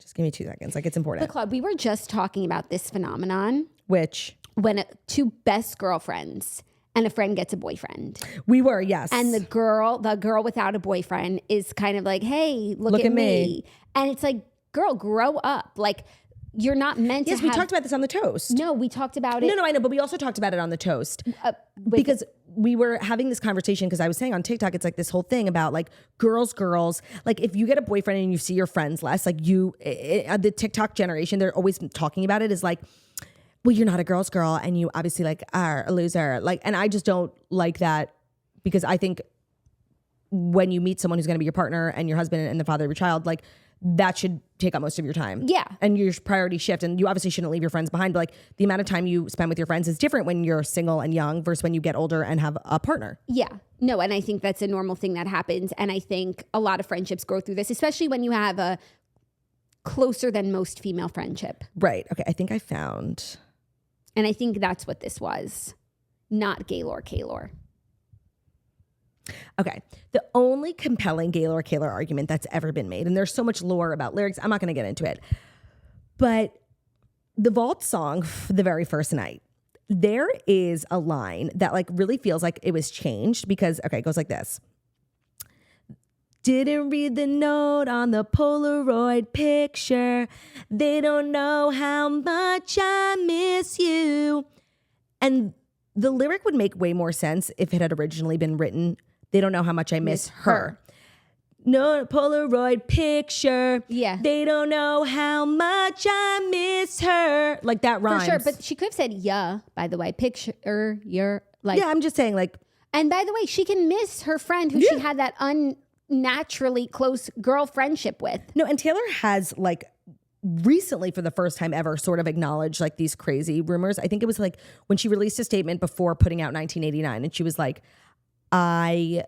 just give me 2 seconds. Like, it's important. But Claude, we were just talking about this phenomenon. Which? When two best girlfriends and a friend gets a boyfriend. We were, yes. And the girl without a boyfriend is kind of like, hey, look at me. And it's like, girl, grow up. Like, you're not meant to Yes, we talked about this on the toast. No, we talked about it. No, I know, but we also talked about it on the toast. Because we were having this conversation, because I was saying on TikTok, it's like this whole thing about like girls. Like if you get a boyfriend and you see your friends less, like the TikTok generation, they're always talking about it is like, well, you're not a girl's girl and you obviously like are a loser. Like, and I just don't like that, because I think when you meet someone who's going to be your partner and your husband and the father of your child, like that should take up most of your time. Yeah. And your priority shift. And you obviously shouldn't leave your friends behind, but like the amount of time you spend with your friends is different when you're single and young versus when you get older and have a partner. Yeah. No, and I think that's a normal thing that happens. And I think a lot of friendships go through this, especially when you have a closer than most female friendship. Right. Okay. I think I found... And I think that's what this was, not Gaylor, Kaylor. Okay. The only compelling Gaylor, Kaylor argument that's ever been made, and there's so much lore about lyrics, I'm not going to get into it, but the Vault song, The Very First Night, there is a line that like really feels like it was changed because, okay, it goes like this. Didn't read the note on the Polaroid picture. They don't know how much I miss you. And the lyric would make way more sense if it had originally been written, they don't know how much I miss her. No Polaroid picture. Yeah. They don't know how much I miss her. Like that rhymes. For sure. But she could have said, yeah, by the way, picture, you're like. Yeah, I'm just saying like. And by the way, she can miss her friend who she had that unnaturally close girl friendship with. No, and Taylor has like recently for the first time ever sort of acknowledged like these crazy rumors. I think it was like when she released a statement before putting out 1989 and she was like, I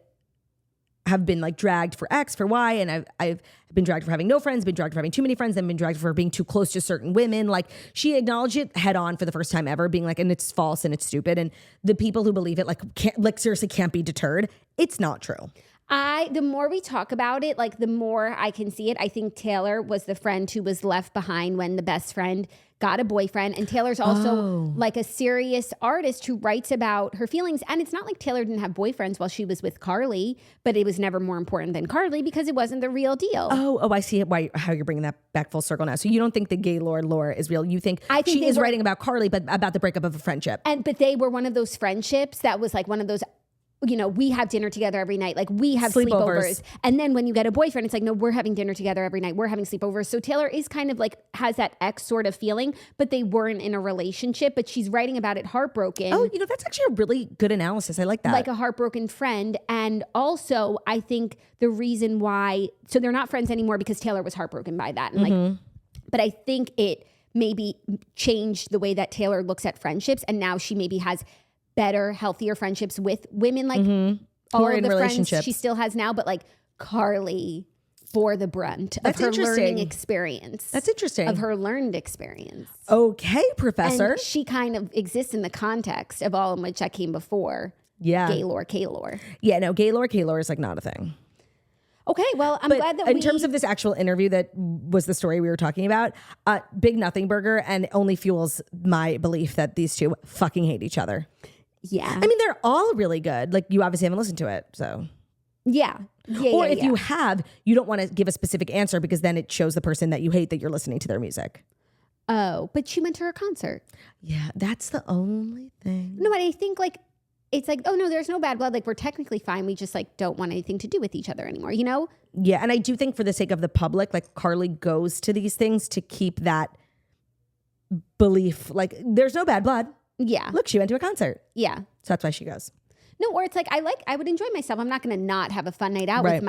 have been like dragged for X, for Y, and I've been dragged for having no friends, been dragged for having too many friends, then been dragged for being too close to certain women. Like she acknowledged it head on for the first time ever, being like, and it's false and it's stupid. And the people who believe it seriously can't be deterred. It's not true. The more we talk about it, like the more I can see it. I think Taylor was the friend who was left behind when the best friend got a boyfriend. And Taylor's also like a serious artist who writes about her feelings. And it's not like Taylor didn't have boyfriends while she was with Karlie, but it was never more important than Karlie because it wasn't the real deal. Oh, I see how you're bringing that back full circle now. So you don't think the Gaylor lore is real. You think she is writing about Karlie, but about the breakup of a friendship. But they were one of those friendships that was like one of those, you know, we have dinner together every night. Like we have sleepovers. And then when you get a boyfriend, it's like, no, we're having dinner together every night. We're having sleepovers. So Taylor is kind of like, has that ex sort of feeling, but they weren't in a relationship, but she's writing about it heartbroken. Oh, you know, that's actually a really good analysis. I like that. Like a heartbroken friend. And also I think the reason why, so they're not friends anymore because Taylor was heartbroken by that. And like, but I think it maybe changed the way that Taylor looks at friendships. And now she maybe has better, healthier friendships with women, like all of the friends she still has now, but like Karlie bore the brunt of her learning experience. That's interesting. Of her learned experience. Okay, Professor. And she kind of exists in the context of all in which I came before. Yeah. Kaylor. Yeah, no, Kaylor is like not a thing. Okay, well, I'm glad that in terms of this actual interview that was the story we were talking about, Big Nothing Burger, and only fuels my belief that these two fucking hate each other. Yeah. I mean, they're all really good. Like, you obviously haven't listened to it, so. Yeah. Or if you have, you don't want to give a specific answer because then it shows the person that you hate that you're listening to their music. Oh, but she went to her concert. Yeah, that's the only thing. No, but I think like, it's like, oh no, there's no bad blood. Like we're technically fine. We just like don't want anything to do with each other anymore, you know? Yeah, and I do think for the sake of the public, like Karlie goes to these things to keep that belief. Like there's no bad blood. Yeah. Look, she went to a concert. Yeah. So that's why she goes. No, or it's like I would enjoy myself. I'm not going to not have a fun night out with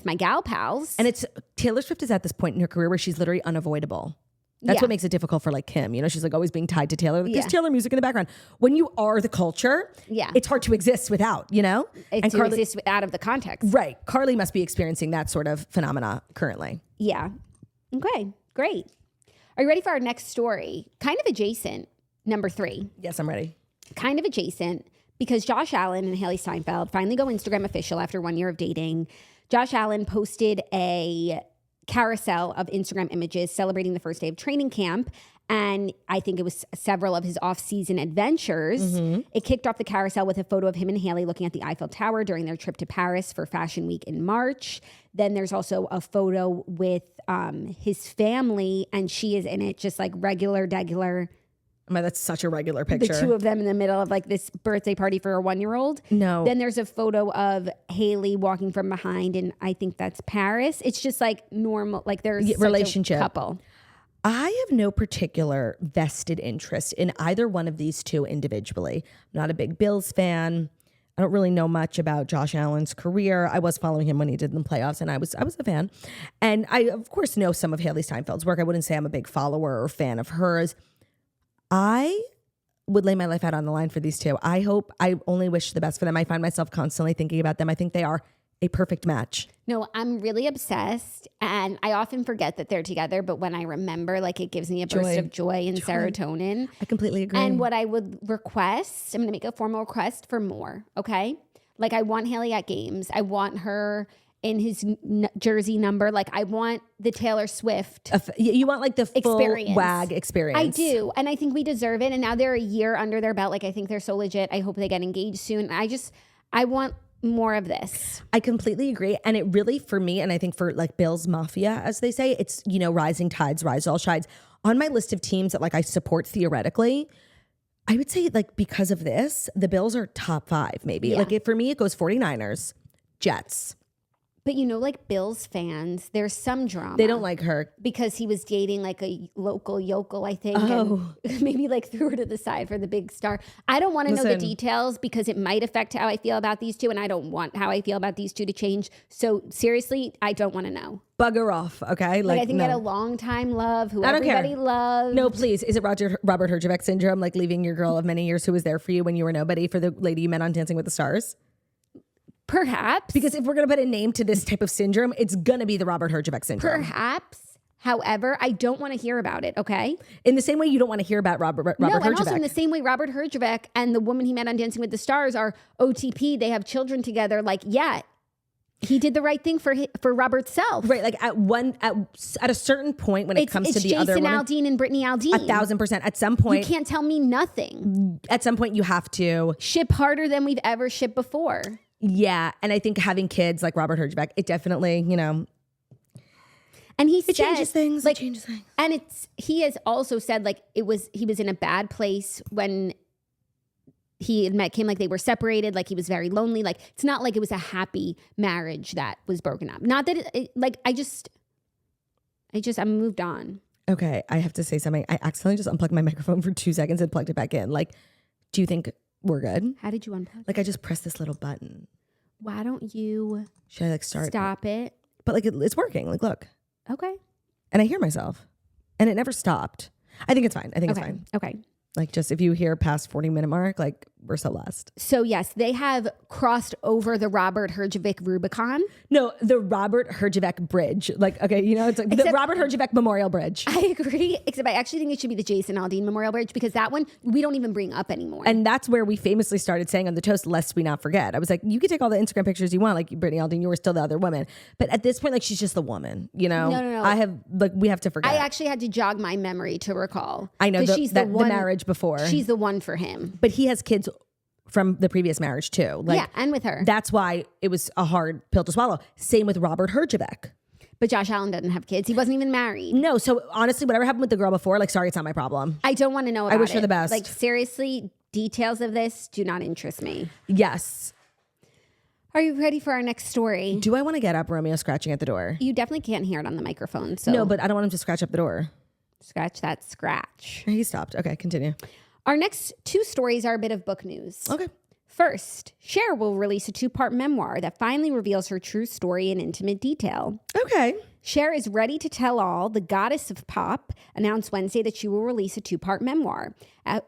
my gal pals. And it's Taylor Swift is at this point in her career where she's literally unavoidable. That's what makes it difficult for like Kim. You know, she's like always being tied to Taylor. Like, there's Taylor music in the background. When you are the culture, it's hard to exist without, you know? It's to exist out of the context. Right. Karlie must be experiencing that sort of phenomena currently. Yeah. Okay, great. Are you ready for our next story? Kind of adjacent. Number 3. Yes, I'm ready. Kind of adjacent because Josh Allen and Hailee Steinfeld finally go Instagram official after 1 year of dating. Josh Allen posted a carousel of Instagram images celebrating the first day of training camp. And I think it was several of his off-season adventures. It kicked off the carousel with a photo of him and Hailee looking at the Eiffel Tower during their trip to Paris for Fashion Week in March. Then there's also a photo with his family, and she is in it just like regular. Oh, that's such a regular picture. The two of them in the middle of like this birthday party for a 1-year-old. No. Then there's a photo of Hailee walking from behind, and I think that's Paris. It's just like normal, like there's relationship couple. I have no particular vested interest in either one of these two individually. I'm not a big Bills fan. I don't really know much about Josh Allen's career. I was following him when he did in the playoffs, and I was a fan. And I, of course, know some of Hailee Steinfeld's work. I wouldn't say I'm a big follower or fan of hers. I would lay my life out on the line for these two. I only wish the best for them. I find myself constantly thinking about them. I think they are a perfect match. No, I'm really obsessed, and I often forget that they're together, but when I remember, like, it gives me a burst of joy and serotonin. I completely agree. And what I would request, I'm going to make a formal request for more, okay? Like, I want Hailee at games. I want her in his jersey number. Like, I want the Taylor Swift you want like the full experience. WAG experience. I do. And I think we deserve it. And now they're a year under their belt. Like, I think they're so legit. I hope they get engaged soon. I want more of this. I completely agree. And it really, for me, and I think for like Bill's Mafia, as they say, it's, you know, rising tides, rise all tides. On my list of teams that like I support theoretically, I would say like because of this, the Bills are top 5 maybe. Yeah. Like for me, it goes 49ers, Jets. But you know, like Bills fans, there's some drama. They don't like her. Because he was dating like a local yokel, I think. Oh. And maybe like threw her to the side for the big star. I don't want to know the details because it might affect how I feel about these two. And I don't want how I feel about these two to change. So seriously, I don't want to know. Bugger off, okay? Like I think they had a long time love who everybody loved. No, please. Is it Robert Herjavec syndrome? Like leaving your girl of many years who was there for you when you were nobody for the lady you met on Dancing with the Stars? Perhaps. Because if we're going to put a name to this type of syndrome, it's going to be the Robert Herjavec syndrome. Perhaps. However, I don't want to hear about it, okay? In the same way you don't want to hear about Robert Herjavec. And also in the same way Robert Herjavec and the woman he met on Dancing with the Stars are OTP. They have children together. Like, yeah, he did the right thing for Robert's self. Right, like at a certain point when it comes to the other woman. It's Jason Aldean and Brittany Aldean. 1,000%. At some point. You can't tell me nothing. At some point you have to. Ship harder than we've ever shipped before. Yeah, and I think having kids like Robert Herjavec, it definitely, you know. And he It changes things. Like, it changes things. And he has also said like he was in a bad place when he had met Kim, like they were separated, like he was very lonely. Like it's not like it was a happy marriage that was broken up. Not that I moved on. Okay, I have to say something. I accidentally just unplugged my microphone for 2 seconds and plugged it back in. Like, do you think we're good? How did you unplug? Like I just pressed this little button. Why don't you Should I like start? Stop it. But like it's working. Like look. Okay. And I hear myself. And it never stopped. I think it's fine. It's fine. Okay. Like just if you hear past 40-minute mark, like we're so blessed. So yes, they have crossed over the Robert Herjavec Rubicon. No, the Robert Herjavec Bridge. Like, okay, you know, it's like the Robert Herjavec Memorial Bridge. I agree, except I actually think it should be the Jason Aldean Memorial Bridge because that one we don't even bring up anymore. And that's where we famously started saying on the toast, lest we not forget. I was like, you can take all the Instagram pictures you want, like Brittany Aldean, you were still the other woman. But at this point, like she's just the woman, you know? No. We have to forget. I actually had to jog my memory to recall. I know the marriage before. She's the one for him. But he has kids from the previous marriage too. Like, yeah, and with her. That's why it was a hard pill to swallow. Same with Robert Herjavec. But Josh Allen doesn't have kids. He wasn't even married. No, so honestly, whatever happened with the girl before, like, sorry, it's not my problem. I don't want to know about it. I wish her the best. Like, seriously, details of this do not interest me. Yes. Are you ready for our next story? Do I want to get up Romeo scratching at the door? You definitely can't hear it on the microphone. So no, but I don't want him to scratch up the door. Scratch that scratch. He stopped. Okay, continue. Our next 2 stories are a bit of book news. Okay. First, Cher will release a 2-part memoir that finally reveals her true story in intimate detail. Okay. Cher is ready to tell all. The goddess of pop announced Wednesday that she will release a 2-part memoir.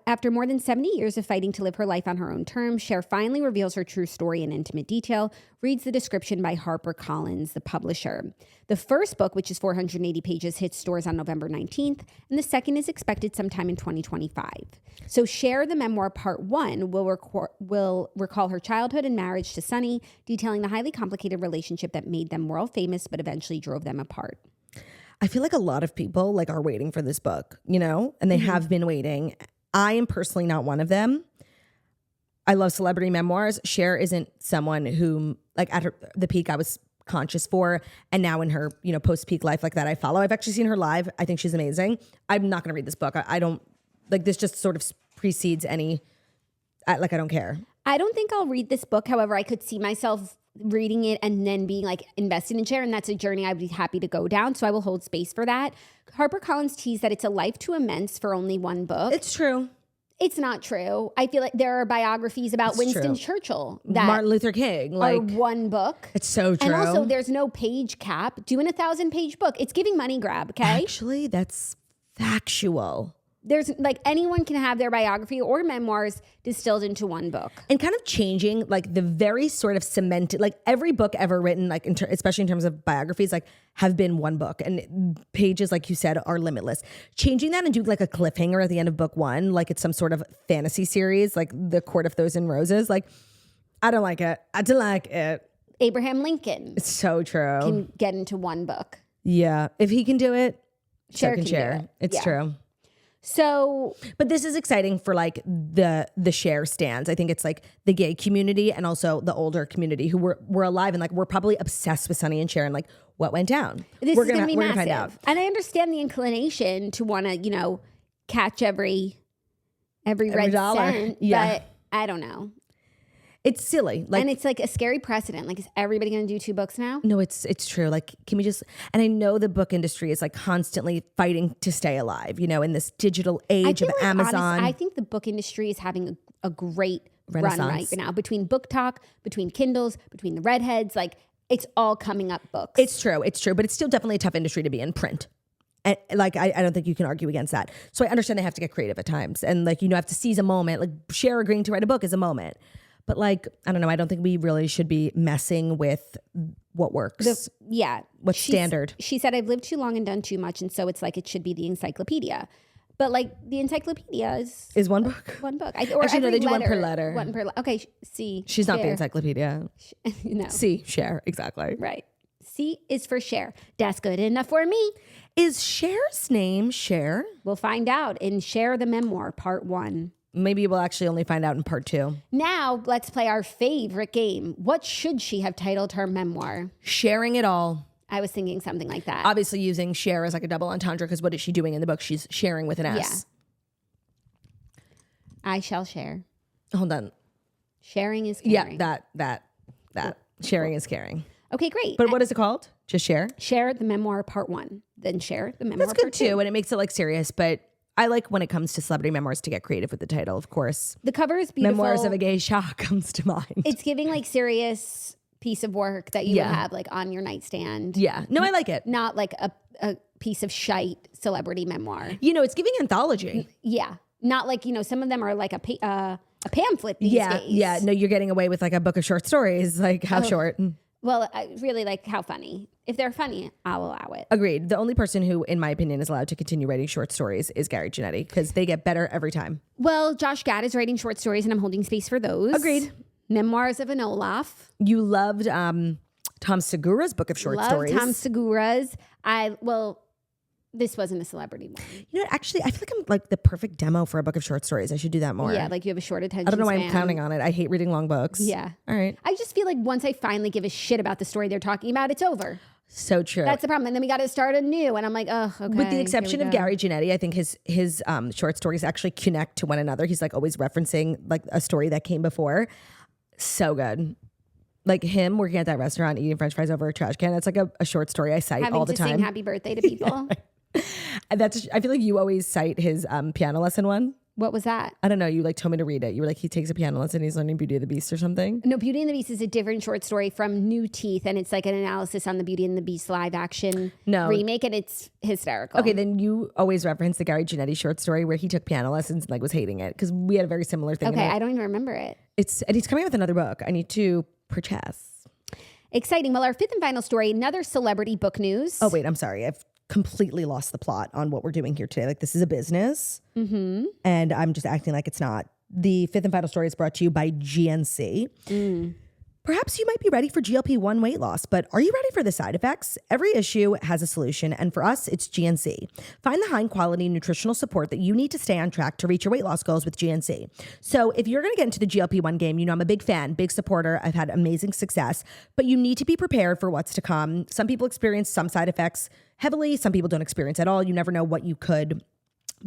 After more than 70 years of fighting to live her life on her own terms, Cher finally reveals her true story in intimate detail, reads the description by HarperCollins, the publisher. The first book, which is 480 pages, hits stores on November 19th, and the second is expected sometime in 2025. So Cher, the memoir part 1, will recall her childhood and marriage to Sonny, detailing the highly complicated relationship that made them world famous but eventually drove them apart. I feel like a lot of people like are waiting for this book, you know, and they have been waiting. I am personally not one of them. I love celebrity memoirs. Cher isn't someone who, like, at the peak I was conscious for, and now in her, you know, post-peak life like that I follow. I've actually seen her live. I think she's amazing. I'm not going to read this book. I don't, like, this just sort of precedes any, I don't care. I don't think I'll read this book. However, I could see myself reading it and then being like invested in Cher, and that's a journey I'd be happy to go down. So I will hold space for that. HarperCollins teased that it's a life too immense for only one book. It's true. It's not true. I feel like there are biographies about Winston Churchill that Martin Luther King, are one book. It's so true. And also, there's no page cap. Doing a 1,000-page book, it's giving money grab. Okay, actually, that's factual. There's like anyone can have their biography or memoirs distilled into one book. And kind of changing like the very sort of cemented, like every book ever written, like especially in terms of biographies, like have been one book, and pages, like you said, are limitless. Changing that and doing like a cliffhanger at the end of book 1, like it's some sort of fantasy series, like The Court of Thorns and Roses. Like, I don't like it. I don't like it. Abraham Lincoln. It's so true. Can get into one book. Yeah. If he can do it, Cher so can Cher. It's true. So, but this is exciting for like the Cher stands. I think it's like the gay community and also the older community who were alive and like we're probably obsessed with Sonny and Cher and like what went down. This is going to be massive. Find out. And I understand the inclination to want to, catch every red dollar. cent. Yeah. But I don't know. It's silly. Like, and it's like a scary precedent. Like, is everybody going to do 2 books now? No, it's true. Like, can we just, and I know the book industry is like constantly fighting to stay alive, in this digital age of Amazon. I think the book industry is having a great Renaissance run right now between Book Talk, between Kindles, between the redheads. Like, it's all coming up books. It's true. But it's still definitely a tough industry to be in print. And like, I don't think you can argue against that. So I understand they have to get creative at times and like, have to seize a moment. Like Cher agreeing to write a book is a moment. But like, I don't know. I don't think we really should be messing with what works. What's standard. She said, I've lived too long and done too much. And so it's like, it should be the encyclopedia. But like the encyclopedia is one book. One book. Actually, no, they do one per letter. One per okay, C. She's not the encyclopedia. No. C, Cher, exactly. Right. C is for Cher. That's good enough for me. Is Cher's name Cher? We'll find out in Cher the Memoir, Part 1. Maybe we'll actually only find out in Part 2. Now, let's play our favorite game. What should she have titled her memoir? Sharing It All. I was thinking something like that. Obviously using share as like a double entendre because what is she doing in the book? She's sharing with an S. Yeah. I shall share. Hold on. Sharing is caring. Yeah, that. Sharing is caring. Okay, great. But what is it called? Just Cher? Cher the Memoir Part 1. Then Cher the Memoir That's good Part 2. too, and it makes it like serious, but I like when it comes to celebrity memoirs to get creative with the title, of course. The cover is beautiful. Memoirs of a Geisha comes to mind. It's giving like serious piece of work that you would have like on your nightstand. Yeah. No, I like it. Not like a piece of shite celebrity memoir. It's giving anthology. Yeah. Not like, some of them are like a pamphlet these days. Yeah. No, you're getting away with like a book of short stories. Like how short? Well, I really like how funny. If they're funny, I'll allow it. Agreed. The only person who, in my opinion, is allowed to continue writing short stories is Gary Janetti because they get better every time. Well, Josh Gad is writing short stories and I'm holding space for those. Agreed. Memoirs of an Olaf. You loved Tom Segura's book of short stories. Tom Segura's. This wasn't a celebrity one. Actually, I feel like I'm like the perfect demo for a book of short stories. I should do that more. Yeah, like you have a short attention I don't know why span. I'm counting on it. I hate reading long books. Yeah. All right. I just feel like once I finally give a shit about the story they're talking about, it's over. So true. That's the problem. And then we got to start anew. And I'm like, oh, okay. With the exception of Gary Janetti, I think his short stories actually connect to one another. He's like always referencing like a story that came before. So good. Like him working at that restaurant eating French fries over a trash can. That's like a short story I cite all the time. Having to sing happy birthday to people. And I feel like you always cite his piano lesson one. What was that? I don't know. You like told me to read it. You were like, he takes a piano lesson. He's learning Beauty and the Beast or something. No, Beauty and the Beast is a different short story from New Teeth. And it's like an analysis on the Beauty and the Beast live action remake. And it's hysterical. Okay, then you always reference the Gary Janetti short story where he took piano lessons and like was hating it because we had a very similar thing. Okay, I don't even remember it. And he's coming out with another book. I need to purchase. Exciting. Well, our fifth and final story, another celebrity book news. Oh, wait, I'm sorry. I've completely lost the plot on what we're doing here today. Like this is a business and I'm just acting like it's not. The fifth and final story is brought to you by GNC. Perhaps you might be ready for GLP-1 weight loss, but are you ready for the side effects? Every issue has a solution, and for us, it's GNC. Find the high-quality nutritional support that you need to stay on track to reach your weight loss goals with GNC. So if you're going to get into the GLP-1 game, I'm a big fan, big supporter. I've had amazing success, but you need to be prepared for what's to come. Some people experience some side effects heavily. Some people don't experience at all. You never know what you could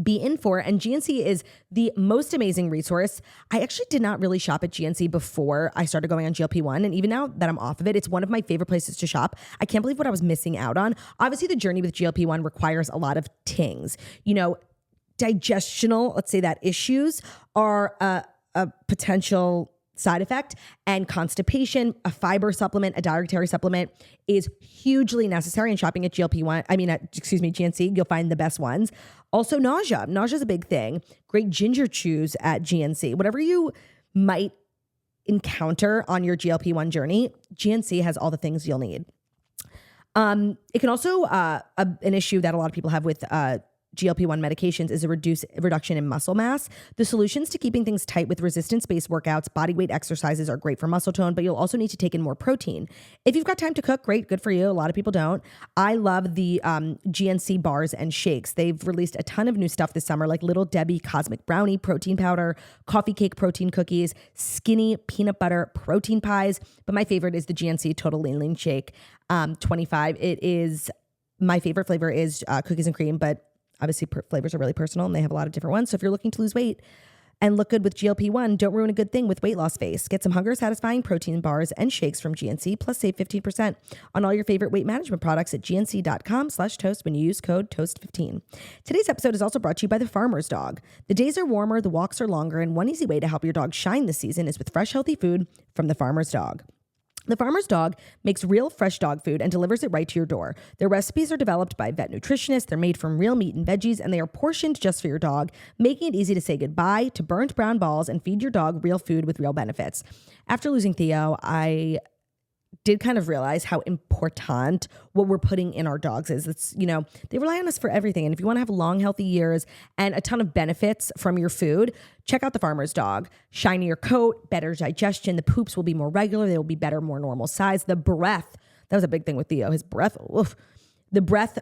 be in for. And GNC is the most amazing resource. I actually did not really shop at GNC before I started going on GLP-1. And even now that I'm off of it, it's one of my favorite places to shop. I can't believe what I was missing out on. Obviously, the journey with GLP-1 requires a lot of things. Digestional, let's say that issues are a potential side effect, and constipation, a fiber supplement, a dietary supplement is hugely necessary in shopping at GNC. You'll find the best ones. Also nausea. Nausea is a big thing. Great ginger chews at GNC. Whatever you might encounter on your GLP-1 journey, GNC has all the things you'll need. It can also, an issue that a lot of people have with GLP-1 medications is a reduction in muscle mass. The solutions to keeping things tight with resistance-based workouts, body weight exercises are great for muscle tone, but you'll also need to take in more protein. If you've got time to cook, great, good for you. A lot of people don't. I love the GNC bars and shakes. They've released a ton of new stuff this summer, like Little Debbie Cosmic Brownie protein powder, coffee cake protein cookies, skinny peanut butter protein pies. But my favorite is the GNC Total Lean Shake 25. My favorite flavor is cookies and cream, but obviously flavors are really personal and they have a lot of different ones. So if you're looking to lose weight and look good with GLP-1, don't ruin a good thing with weight loss face. Get some hunger-satisfying protein bars and shakes from GNC, plus save 15% on all your favorite weight management products at gnc.com/toast when you use code TOAST15. Today's episode is also brought to you by the Farmer's Dog. The days are warmer, the walks are longer, and one easy way to help your dog shine this season is with fresh, healthy food from the Farmer's Dog. The Farmer's Dog makes real fresh dog food and delivers it right to your door. Their recipes are developed by vet nutritionists, they're made from real meat and veggies, and they are portioned just for your dog, making it easy to say goodbye to burnt brown balls and feed your dog real food with real benefits. After losing Theo, I did kind of realize how important what we're putting in our dogs is. It's, they rely on us for everything. And if you want to have long, healthy years and a ton of benefits from your food, check out the Farmer's Dog. Shinier coat, better digestion. The poops will be more regular. They will be better, more normal size. The breath, that was a big thing with Theo. His breath, the breath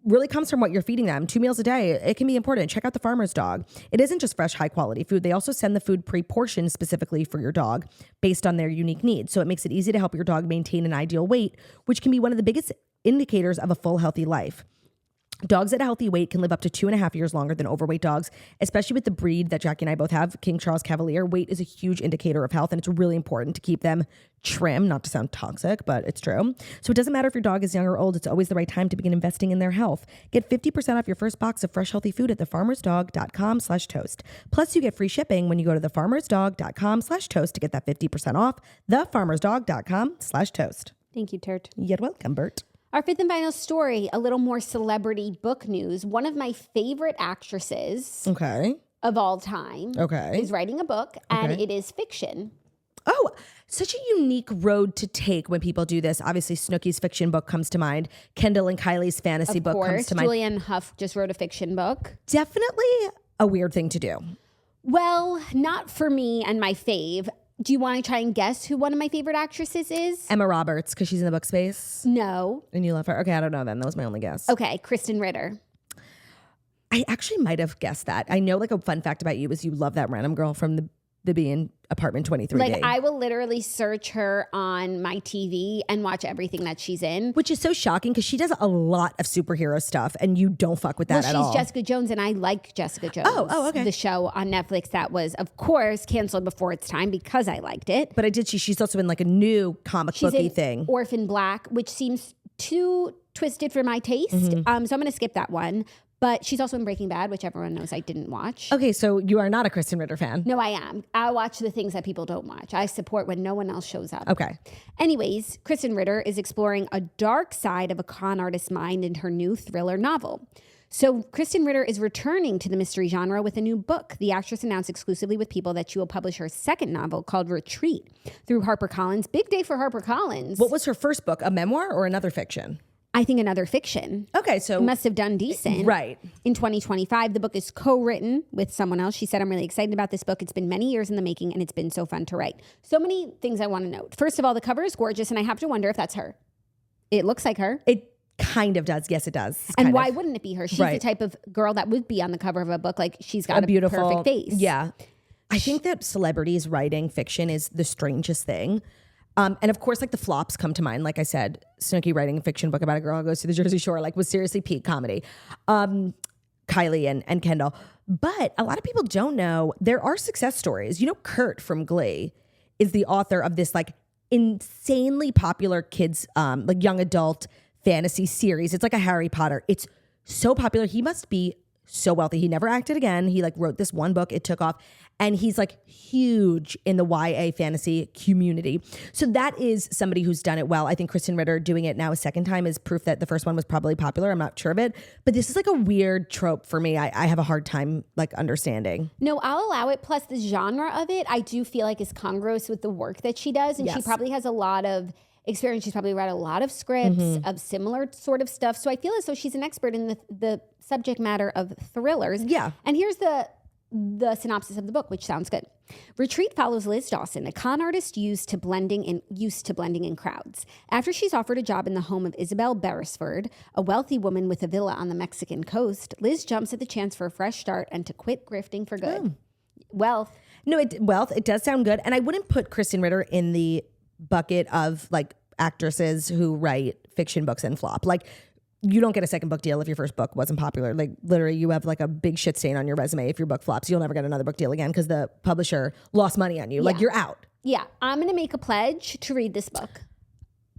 really comes from what you're feeding them. 2 meals a day. It can be important. Check out the Farmer's Dog. It isn't just fresh, high quality food. They also send the food pre-portioned specifically for your dog based on their unique needs. So it makes it easy to help your dog maintain an ideal weight, which can be one of the biggest indicators of a full, healthy life. Dogs at a healthy weight can live up to 2.5 years longer than overweight dogs, especially with the breed that Jackie and I both have, King Charles Cavalier. Weight is a huge indicator of health, and it's really important to keep them trim, not to sound toxic, but it's true. So it doesn't matter if your dog is young or old, it's always the right time to begin investing in their health. Get 50% off your first box of fresh, healthy food at thefarmersdog.com/toast. Plus, you get free shipping when you go to thefarmersdog.com/toast to get that 50% off. Thefarmersdog.com/toast. Thank you, Turt. You're welcome, Bert. Our fifth and final story, a little more celebrity book news. One of my favorite actresses of all time is writing a book, and it is fiction. Oh, such a unique road to take when people do this. Obviously, Snooki's fiction book comes to mind. Kendall and Kylie's fantasy book comes to mind. Julianne Hough just wrote a fiction book. Definitely a weird thing to do. Well, not for me and my fave. Do you want to try and guess who one of my favorite actresses is? Emma Roberts, because she's in the book space. No. And you love her? Okay, I don't know then. That was my only guess. Okay, Krysten Ritter. I actually might have guessed that. I know, like, a fun fact about you is you love that random girl from the Bee in Apartment 23. Like, I will literally search her on my TV and watch everything that she's in. Which is so shocking because she does a lot of superhero stuff and you don't fuck with that at all. She's Jessica Jones, and I like Jessica Jones. Oh, okay. The show on Netflix that was, of course, canceled before its time because I liked it. But she's also in like a new comic booky thing. Orphan Black, which seems too twisted for my taste. So I'm going to skip that one. But she's also in Breaking Bad, which everyone knows I didn't watch. Okay, so you are not a Krysten Ritter fan. No, I am. I watch the things that people don't watch. I support when no one else shows up. Okay. Anyways, Krysten Ritter is exploring a dark side of a con artist's mind in her new thriller novel. So Krysten Ritter is returning to the mystery genre with a new book. The actress announced exclusively with People that she will publish her second novel called Retreat through HarperCollins. Big day for HarperCollins. What was her first book, a memoir or another fiction? I think another fiction. Okay, so... It must have done decent. Right. In 2025, the book is co-written with someone else. She said, I'm really excited about this book. It's been many years in the making, and it's been so fun to write. So many things I want to note. First of all, the cover is gorgeous, and I have to wonder if that's her. It looks like her. It kind of does. Yes, it does. And why wouldn't it be her? She's the type of girl that would be on the cover of a book. Like, she's got a beautiful, perfect face. Yeah. I think that celebrities writing fiction is the strangest thing. And of course, like, the flops come to mind. Like I said, Snooki writing a fiction book about a girl who goes to the Jersey Shore, like, was seriously peak comedy. Kylie and Kendall. But a lot of people don't know there are success stories. You know, Kurt from Glee is the author of this, like, insanely popular kids, like, young adult fantasy series. It's like a Harry Potter. It's so popular. He must be so wealthy. He never acted again. He, like, wrote this one book. It took off. And he's, like, huge in the YA fantasy community. So that is somebody who's done it well. I think Krysten Ritter doing it now a second time is proof that the first one was probably popular. I'm not sure of it. But this is, like, a weird trope for me. I have a hard time, like, understanding. No, I'll allow it. Plus, the genre of it, I do feel like is congruous with the work that she does. And she probably has a lot of experience. She's probably read a lot of scripts of similar sort of stuff. So I feel as though she's an expert in the subject matter of thrillers. Yeah. And here's the synopsis of the book, which sounds good. Retreat follows Liz Dawson, a con artist used to blending in crowds. After she's offered a job in the home of Isabel Beresford, a wealthy woman with a villa on the Mexican coast, Liz jumps at the chance for a fresh start and to quit grifting for good. Wealth. No, it does sound good. And I wouldn't put Krysten Ritter in the bucket of like actresses who write fiction books and flop. Like, you don't get a second book deal if your first book wasn't popular. Like, literally, you have like a big shit stain on your resume if your book flops. You'll never get another book deal again because the publisher lost money on you. Like, you're out. Yeah. I'm going to make a pledge to read this book.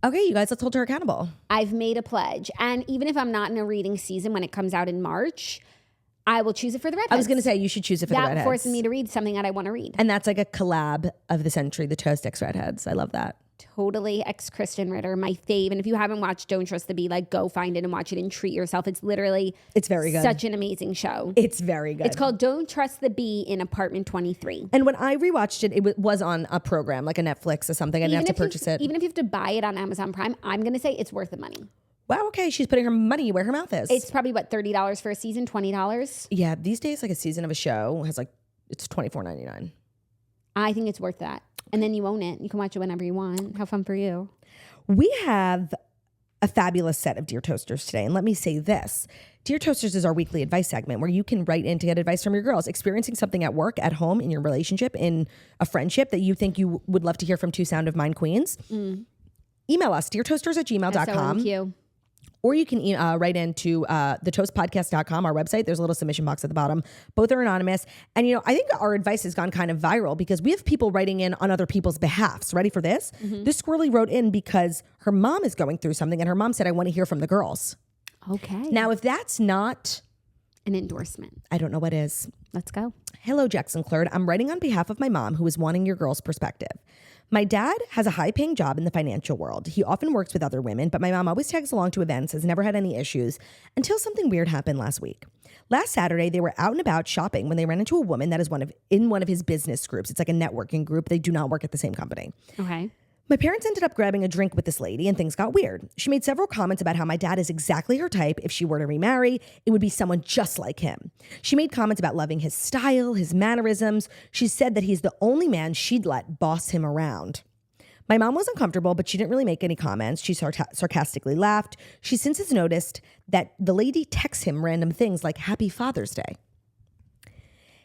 Okay, you guys, let's hold her accountable. I've made a pledge. And even if I'm not in a reading season when it comes out in March, I will choose it for the redheads. I was going to say, you should choose it for the redheads. That forces me to read something that I want to read. And that's like a collab of the century, the Toast X Redheads. I love that. Totally ex-Krysten Ritter, my fave. And if you haven't watched Don't Trust the Bee, like go find it and watch it and treat yourself. It's literally very good. Such an amazing show. It's very good. It's called Don't Trust the Bee in Apartment 23. And when I rewatched it, it was on a program like a Netflix or something. I didn't have to purchase it. Even if you have to buy it on Amazon Prime, I'm going to say it's worth the money. Wow, okay. She's putting her money where her mouth is. It's probably, what, $30 for a season, $20? Yeah, these days, like a season of a show has like, it's $24.99. I think it's worth that. And then you own it. You can watch it whenever you want. How fun for you. We have a fabulous set of Dear Toasters today. And let me say this. Dear Toasters is our weekly advice segment where you can write in to get advice from your girls, experiencing something at work, at home, in your relationship, in a friendship that you think you would love to hear from two Sound of Mind queens. Email us, deartoasters@gmail.com. So or you can write into thetoastpodcast.com, our website. There's a little submission box at the bottom. Both are anonymous. And, you know, I think our advice has gone kind of viral because we have people writing in on other people's behalfs. Ready for this? This squirrely wrote in because her mom is going through something and her mom said, I want to hear from the girls. Okay. Now, if that's not an endorsement, I don't know what is. Let's go. Hello, Jackson Clurd. I'm writing on behalf of my mom who is wanting your girl's perspective. My dad has a high-paying job in the financial world. He often works with other women, but my mom always tags along to events, has never had any issues, until something weird happened last week. Last Saturday, they were out and about shopping when they ran into a woman that is in one of his business groups. It's like a networking group. They do not work at the same company. Okay. My parents ended up grabbing a drink with this lady and things got weird. She made several comments about how my dad is exactly her type. If she were to remarry, it would be someone just like him. She made comments about loving his style, his mannerisms. She said that he's the only man she'd let boss him around. My mom was uncomfortable, but she didn't really make any comments. She sarcastically laughed. She since has noticed that the lady texts him random things like Happy Father's Day.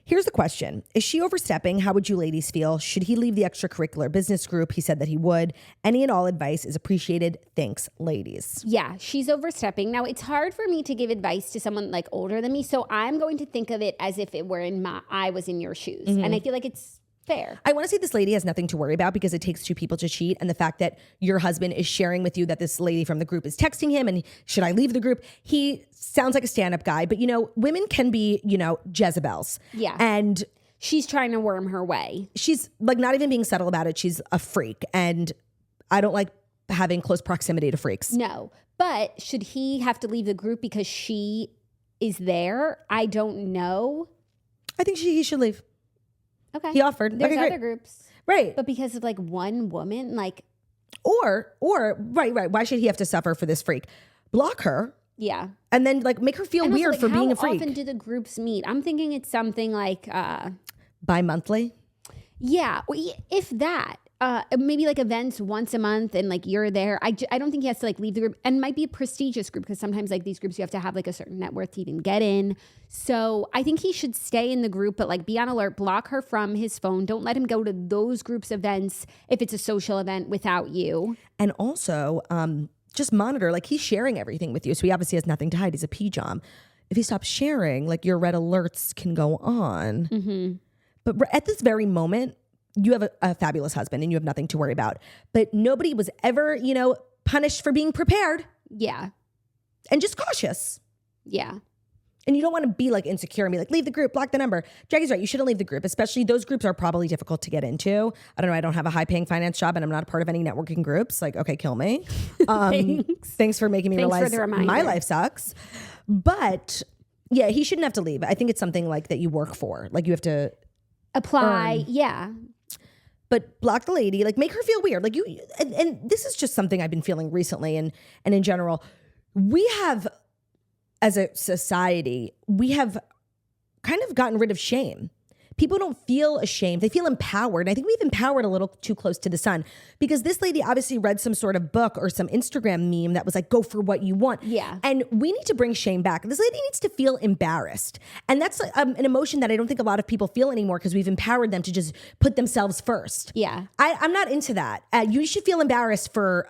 Here's the question. Is she overstepping? How would you ladies feel? Should he leave the extracurricular business group? He said that he would. Any and all advice is appreciated. Thanks, ladies. Yeah, she's overstepping. Now, it's hard for me to give advice to someone like older than me, so I'm going to think of it as if it were I was in your shoes. And I feel like it's fair. I want to say this lady has nothing to worry about because it takes two people to cheat. And the fact that your husband is sharing with you that this lady from the group is texting him and should I leave the group? He sounds like a stand-up guy, but you know, women can be, you know, Jezebels. Yeah. And she's trying to worm her way. She's like not even being subtle about it. She's a freak. And I don't like having close proximity to freaks. No. But should he have to leave the group because she is there? I don't know. I think he should leave. Okay. He offered. There's okay, other great. groups. Right. But because of like one woman, like. Or, right. Why should he have to suffer for this freak? Block her. Yeah. And then like make her feel weird like, for being a freak. How often do the groups meet? I'm thinking it's something like. Bi-monthly? Yeah. If that. Maybe like events once a month and like you're there. I don't think he has to like leave the group, and it might be a prestigious group because sometimes like these groups you have to have like a certain net worth to even get in. So I think he should stay in the group, but like be on alert, block her from his phone. Don't let him go to those groups events if it's a social event without you. And also just monitor, like he's sharing everything with you. So he obviously has nothing to hide. He's a P-jom. If he stops sharing, like your red alerts can go on. Mm-hmm. But at this very moment, you have a fabulous husband and you have nothing to worry about. But nobody was ever, you know, punished for being prepared. Yeah. And just cautious. Yeah. And you don't want to be like insecure and be like, leave the group, block the number. Jackie's right. You shouldn't leave the group, especially those groups are probably difficult to get into. I don't know. I don't have a high paying finance job and I'm not a part of any networking groups. Like, okay, kill me. Thanks for making me realize my life sucks. But yeah, he shouldn't have to leave. I think it's something like that you work for. Like you have to apply. Yeah. but block the lady, like make her feel weird. Like and this is just something I've been feeling recently and in general. We have, as a society, we have kind of gotten rid of shame. People don't feel ashamed. They feel empowered. I think we've empowered a little too close to the sun because this lady obviously read some sort of book or some Instagram meme that was like, go for what you want. Yeah. And we need to bring shame back. This lady needs to feel embarrassed. And that's an emotion that I don't think a lot of people feel anymore because we've empowered them to just put themselves first. Yeah. I'm not into that. You should feel embarrassed for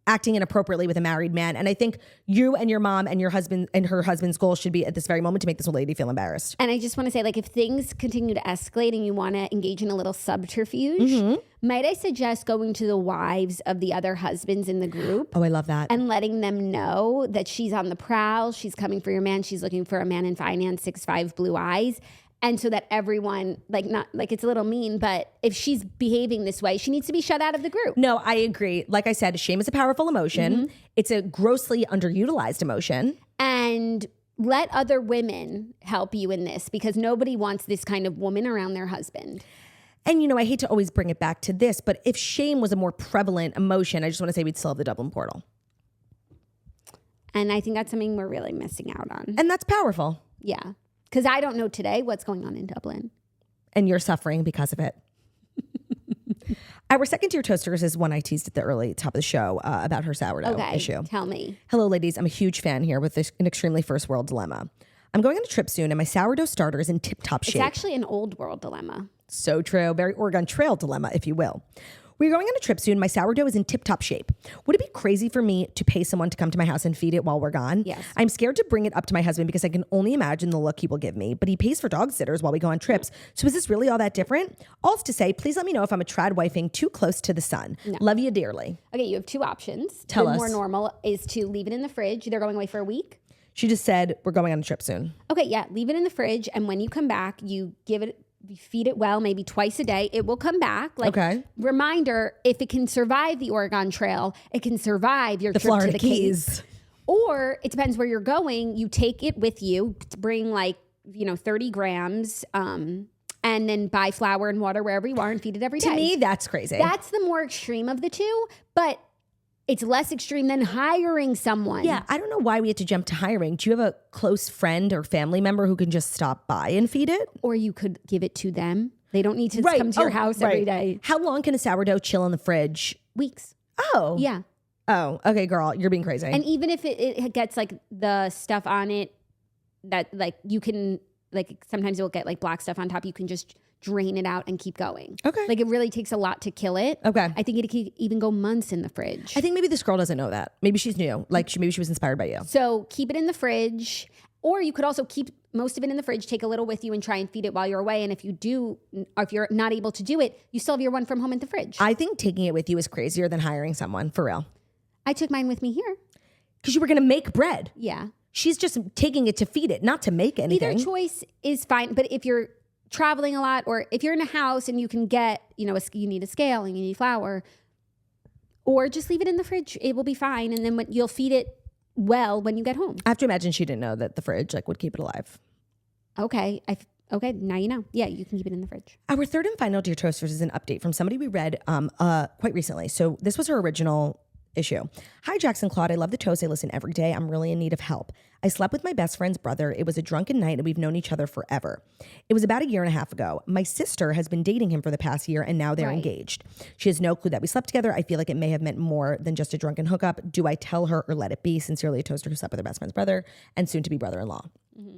acting inappropriately with a married man. And I think you and your mom and your husband and her husband's goal should be at this very moment to make this old lady feel embarrassed. And I just want to say, like, if things continue to escalate and you want to engage in a little subterfuge, might I suggest going to the wives of the other husbands in the group? Oh, I love that. And letting them know that she's on the prowl. She's coming for your man. She's looking for a man in finance, 6'5", blue eyes. And so that everyone, like, not like it's a little mean, but if she's behaving this way, she needs to be shut out of the group. No, I agree. Like I said, shame is a powerful emotion. It's a grossly underutilized emotion. And let other women help you in this because nobody wants this kind of woman around their husband. And, you know, I hate to always bring it back to this, but if shame was a more prevalent emotion, I just want to say we'd still have the Dublin portal. And I think that's something we're really missing out on. And that's powerful. Yeah. Because I don't know today what's going on in Dublin. And you're suffering because of it. Our second tier toasters is one I teased at the early top of the show about her sourdough issue. Tell me. Hello, ladies. I'm a huge fan here with an extremely first world dilemma. I'm going on a trip soon and my sourdough starter is in tip-top shape. It's actually an old world dilemma. So true. Very Oregon Trail dilemma, if you will. We're going on a trip soon. My sourdough is in tip-top shape. Would it be crazy for me to pay someone to come to my house and feed it while we're gone? Yes. I'm scared to bring it up to my husband because I can only imagine the look he will give me, but he pays for dog sitters while we go on trips. So is this really all that different? All's to say, please let me know if I'm a trad wifing too close to the sun. No. Love you dearly. Okay, you have two options. Tell us. More normal is to leave it in the fridge. They're going away for a week. She just said, we're going on a trip soon. Okay, yeah, leave it in the fridge. And when you come back, you feed it well, maybe twice a day. It will come back. Like, okay. Reminder, if it can survive the Oregon Trail, it can survive your trip Florida to the Keys. Or it depends where you're going. You take it with you, bring 30 grams, and then buy flour and water wherever you are and feed it every day. To me, that's crazy. That's the more extreme of the two, but it's less extreme than hiring someone. Yeah, I don't know why we had to jump to hiring. Do you have a close friend or family member who can just stop by and feed it? Or you could give it to them. They don't need to come to your house every day. How long can a sourdough chill in the fridge? Weeks. Oh. Yeah. Oh, okay, girl, you're being crazy. And even if it gets like the stuff on it that like you can, like sometimes it will get like black stuff on top, you can just drain it out and keep going. Okay. Like it really takes a lot to kill it. Okay. I think it could even go months in the fridge. I think maybe this girl doesn't know that. Maybe she's new. Like maybe she was inspired by you. So keep it in the fridge. Or you could also keep most of it in the fridge, take a little with you and try and feed it while you're away. And if you do, or if you're not able to do it, you still have your one from home in the fridge. I think taking it with you is crazier than hiring someone, for real. I took mine with me here. Because you were going to make bread. Yeah. She's just taking it to feed it, not to make anything. Either choice is fine. But if you're traveling a lot, or if you're in a house and you can get, you need a scale and you need flour, or just leave it in the fridge, it will be fine. And then you'll feed it well when you get home. I have to imagine she didn't know that the fridge would keep it alive. Okay. Okay, now you know. Yeah, you can keep it in the fridge. Our third and final Dear Toasters is an update from somebody we read quite recently. So this was her original issue. Hi, Jackson, Claude. I love the toast. I listen every day. I'm really in need of help. I slept with my best friend's brother. It was a drunken night and we've known each other forever. It was about a year and a half ago. My sister has been dating him for the past year and now they're engaged. She has no clue that we slept together. I feel like it may have meant more than just a drunken hookup. Do I tell her or let it be? Sincerely, a toaster who slept with her best friend's brother and soon to be brother-in-law. Mm-hmm.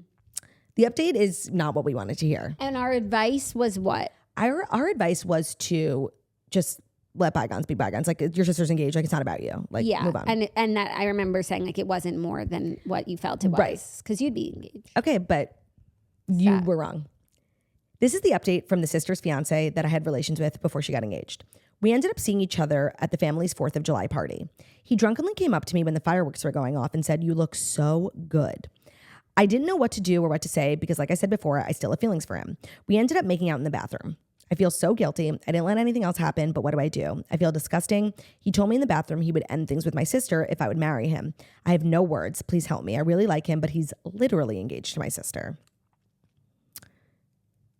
The update is not what we wanted to hear. And our advice was what? Our advice was to just let bygones be bygones. Like, your sister's engaged. Like, it's not about you. Like, move on. And that I remember saying, like, it wasn't more than what you felt it was. Right. Because you'd be engaged. Okay, but you were wrong. This is the update from the sister's fiance that I had relations with before she got engaged. We ended up seeing each other at the family's 4th of July party. He drunkenly came up to me when the fireworks were going off and said, "You look so good." I didn't know what to do or what to say because, like I said before, I still have feelings for him. We ended up making out in the bathroom. I feel so guilty. I didn't let anything else happen, but what do I do? I feel disgusting. He told me in the bathroom he would end things with my sister if I would marry him. I have no words. Please help me. I really like him, but he's literally engaged to my sister.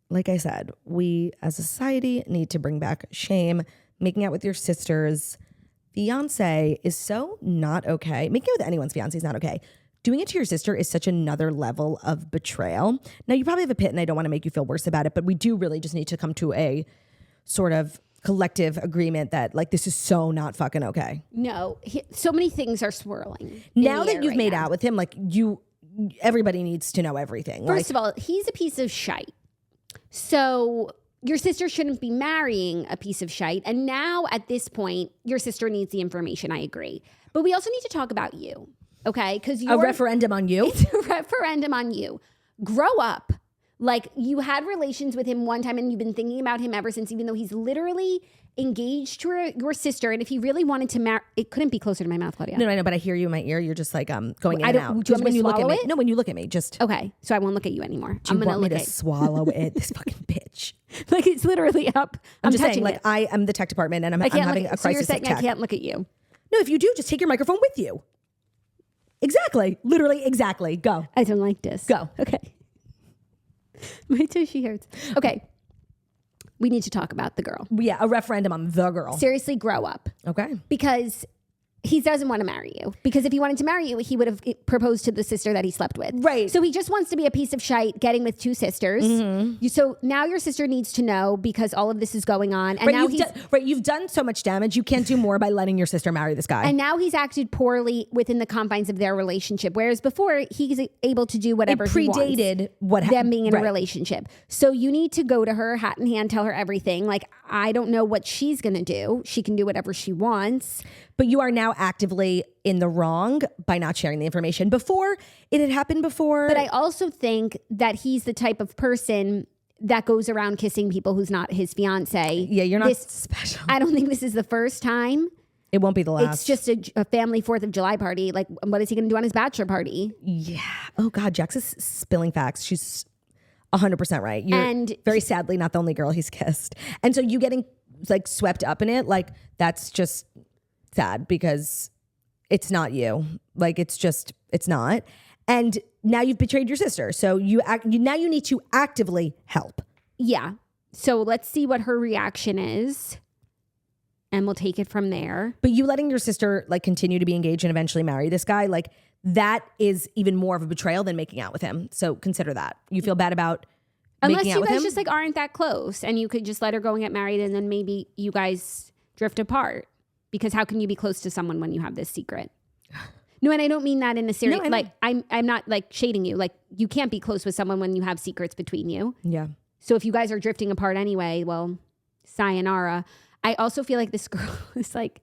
like I said, we as a society need to bring back shame. Making out with your sister's fiance is so not okay. Making out with anyone's fiance is not okay. Doing it to your sister is such another level of betrayal. Now, you probably have a pit and I don't want to make you feel worse about it, but we do really just need to come to a sort of collective agreement that like this is so not fucking okay. No, so many things are swirling. Now that you've made out with him, like everybody needs to know everything. First of all, he's a piece of shite. So your sister shouldn't be marrying a piece of shite. And now at this point, your sister needs the information. I agree. But we also need to talk about you. Okay? Because a referendum on you? It's a referendum on you. Grow up. Like, you had relations with him one time and you've been thinking about him ever since, even though he's literally engaged to your sister. And if he really wanted to marry, it couldn't be closer to my mouth, Claudia. No, I know, but I hear you in my ear. You're just like going in and out. Do you want me to swallow it? No, when you look at me, just. Okay, so I won't look at you anymore. I'm going to look at swallow it, this fucking bitch. Like, it's literally up. I'm just saying, like, I am the tech department and I'm having a crisis. So you're saying of tech. I can't look at you? No, if you do, just take your microphone with you. Exactly. Literally, exactly. Go. I don't like this. Go. Okay. My tushy hurts. Okay. We need to talk about the girl. Yeah, a referendum on the girl. Seriously, grow up. Okay. Because he doesn't want to marry you. Because if he wanted to marry you, he would have proposed to the sister that he slept with. Right. So he just wants to be a piece of shite getting with two sisters. Mm-hmm. So now your sister needs to know because all of this is going on. And now you've done so much damage. You can't do more by letting your sister marry this guy. And now he's acted poorly within the confines of their relationship. Whereas before, he's able to do whatever he wants. It predated them being in a relationship. So you need to go to her, hat in hand, tell her everything. Like, I don't know what she's going to do. She can do whatever she wants. But you are now actively in the wrong by not sharing the information. Before, it had happened before. But I also think that he's the type of person that goes around kissing people who's not his fiance. Yeah, you're not special. I don't think this is the first time. It won't be the last. It's just a family 4th of July party. Like, what is he going to do on his bachelor party? Yeah. Oh, God, Jax is spilling facts. She's 100% right. You're very sadly not the only girl he's kissed. And so you getting like swept up in it, like that's just sad because it's not you. Like it's not. And now you've betrayed your sister. So now you need to actively help. Yeah. So let's see what her reaction is. And we'll take it from there. But you letting your sister like continue to be engaged and eventually marry this guy, like that is even more of a betrayal than making out with him. So consider that. You feel bad about making out with him? Unless you guys just like aren't that close and you could just let her go and get married and then maybe you guys drift apart. Because how can you be close to someone when you have this secret? No, and I don't mean that in a serious, like I'm not like shading you. Like you can't be close with someone when you have secrets between you. Yeah. So if you guys are drifting apart anyway, well, sayonara. I also feel like this girl is like,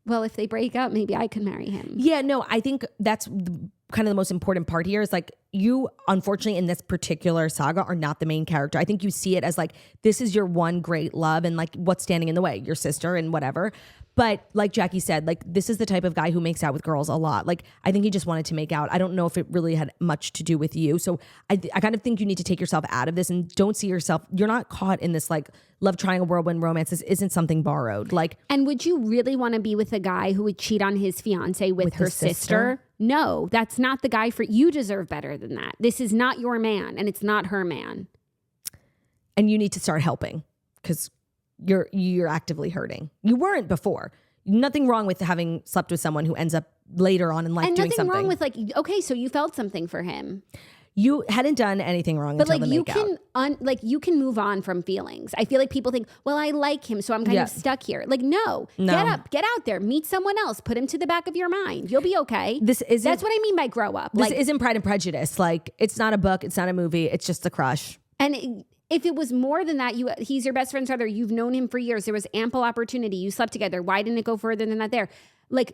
well, if they break up, maybe I can marry him. Yeah, no, I think that's kind of the most important part here is like you, unfortunately, in this particular saga are not the main character. I think you see it as like, this is your one great love and like what's standing in the way, your sister and whatever. But like Jackie said, like this is the type of guy who makes out with girls a lot. Like I think he just wanted to make out. I don't know if it really had much to do with you. So I kind of think you need to take yourself out of this and don't see yourself. You're not caught in this like love triangle whirlwind romance. This isn't something borrowed. Like, and would you really want to be with a guy who would cheat on his fiance with her sister? No, that's not the guy for you. Deserve better than that. This is not your man and it's not her man. And you need to start helping because you're actively hurting. You weren't before. Nothing wrong with having slept with someone who ends up later on in life doing something. And nothing wrong with like, okay, so you felt something for him. You hadn't done anything wrong but until like the makeout. You can move on from feelings. I feel like people think, well, I like him, so I'm kind of stuck here. Like, no, get up, get out there, meet someone else, put him to the back of your mind. You'll be okay. That's what I mean by grow up. This isn't Pride and Prejudice. Like, it's not a book, it's not a movie, it's just a crush. And if it was more than that, he's your best friend's brother. You've known him for years. There was ample opportunity. You slept together. Why didn't it go further than that there? Like,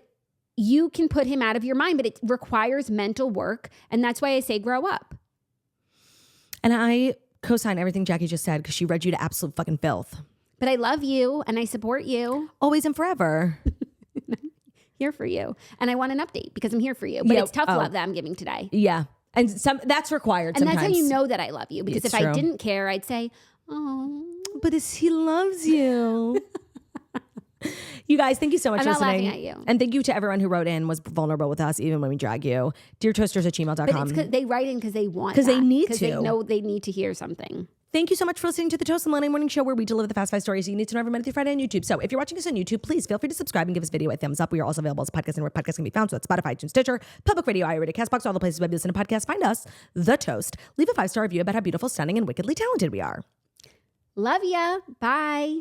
you can put him out of your mind, but it requires mental work. And that's why I say grow up. And I co-sign everything Jackie just said because she read you to absolute fucking filth. But I love you and I support you. Always and forever. Here for you. And I want an update because I'm here for you. But it's tough love that I'm giving today. Yeah. And that's required sometimes. And that's how you know that I love you. Because if I didn't care, I'd say, oh. But he loves you. You guys, thank you so much for listening. I'm not laughing at you. And thank you to everyone who wrote in, was vulnerable with us, even when we drag you. DearToasters@gmail.com. But it's they write in because they want Because they need to. Because they know they need to hear something. Thank you so much for listening to the Toast and Monday Morning Show, where we deliver the fast 5 stories you need to know every Monday through Friday on YouTube. So if you're watching us on YouTube, please feel free to subscribe and give this video a thumbs up. We are also available as a podcast and where podcasts can be found. So it's Spotify, iTunes, Stitcher, Public Radio, iRadio, CastBox, all the places where you listen to podcasts. Find us, The Toast. Leave a 5-star review about how beautiful, stunning, and wickedly talented we are. Love ya. Bye.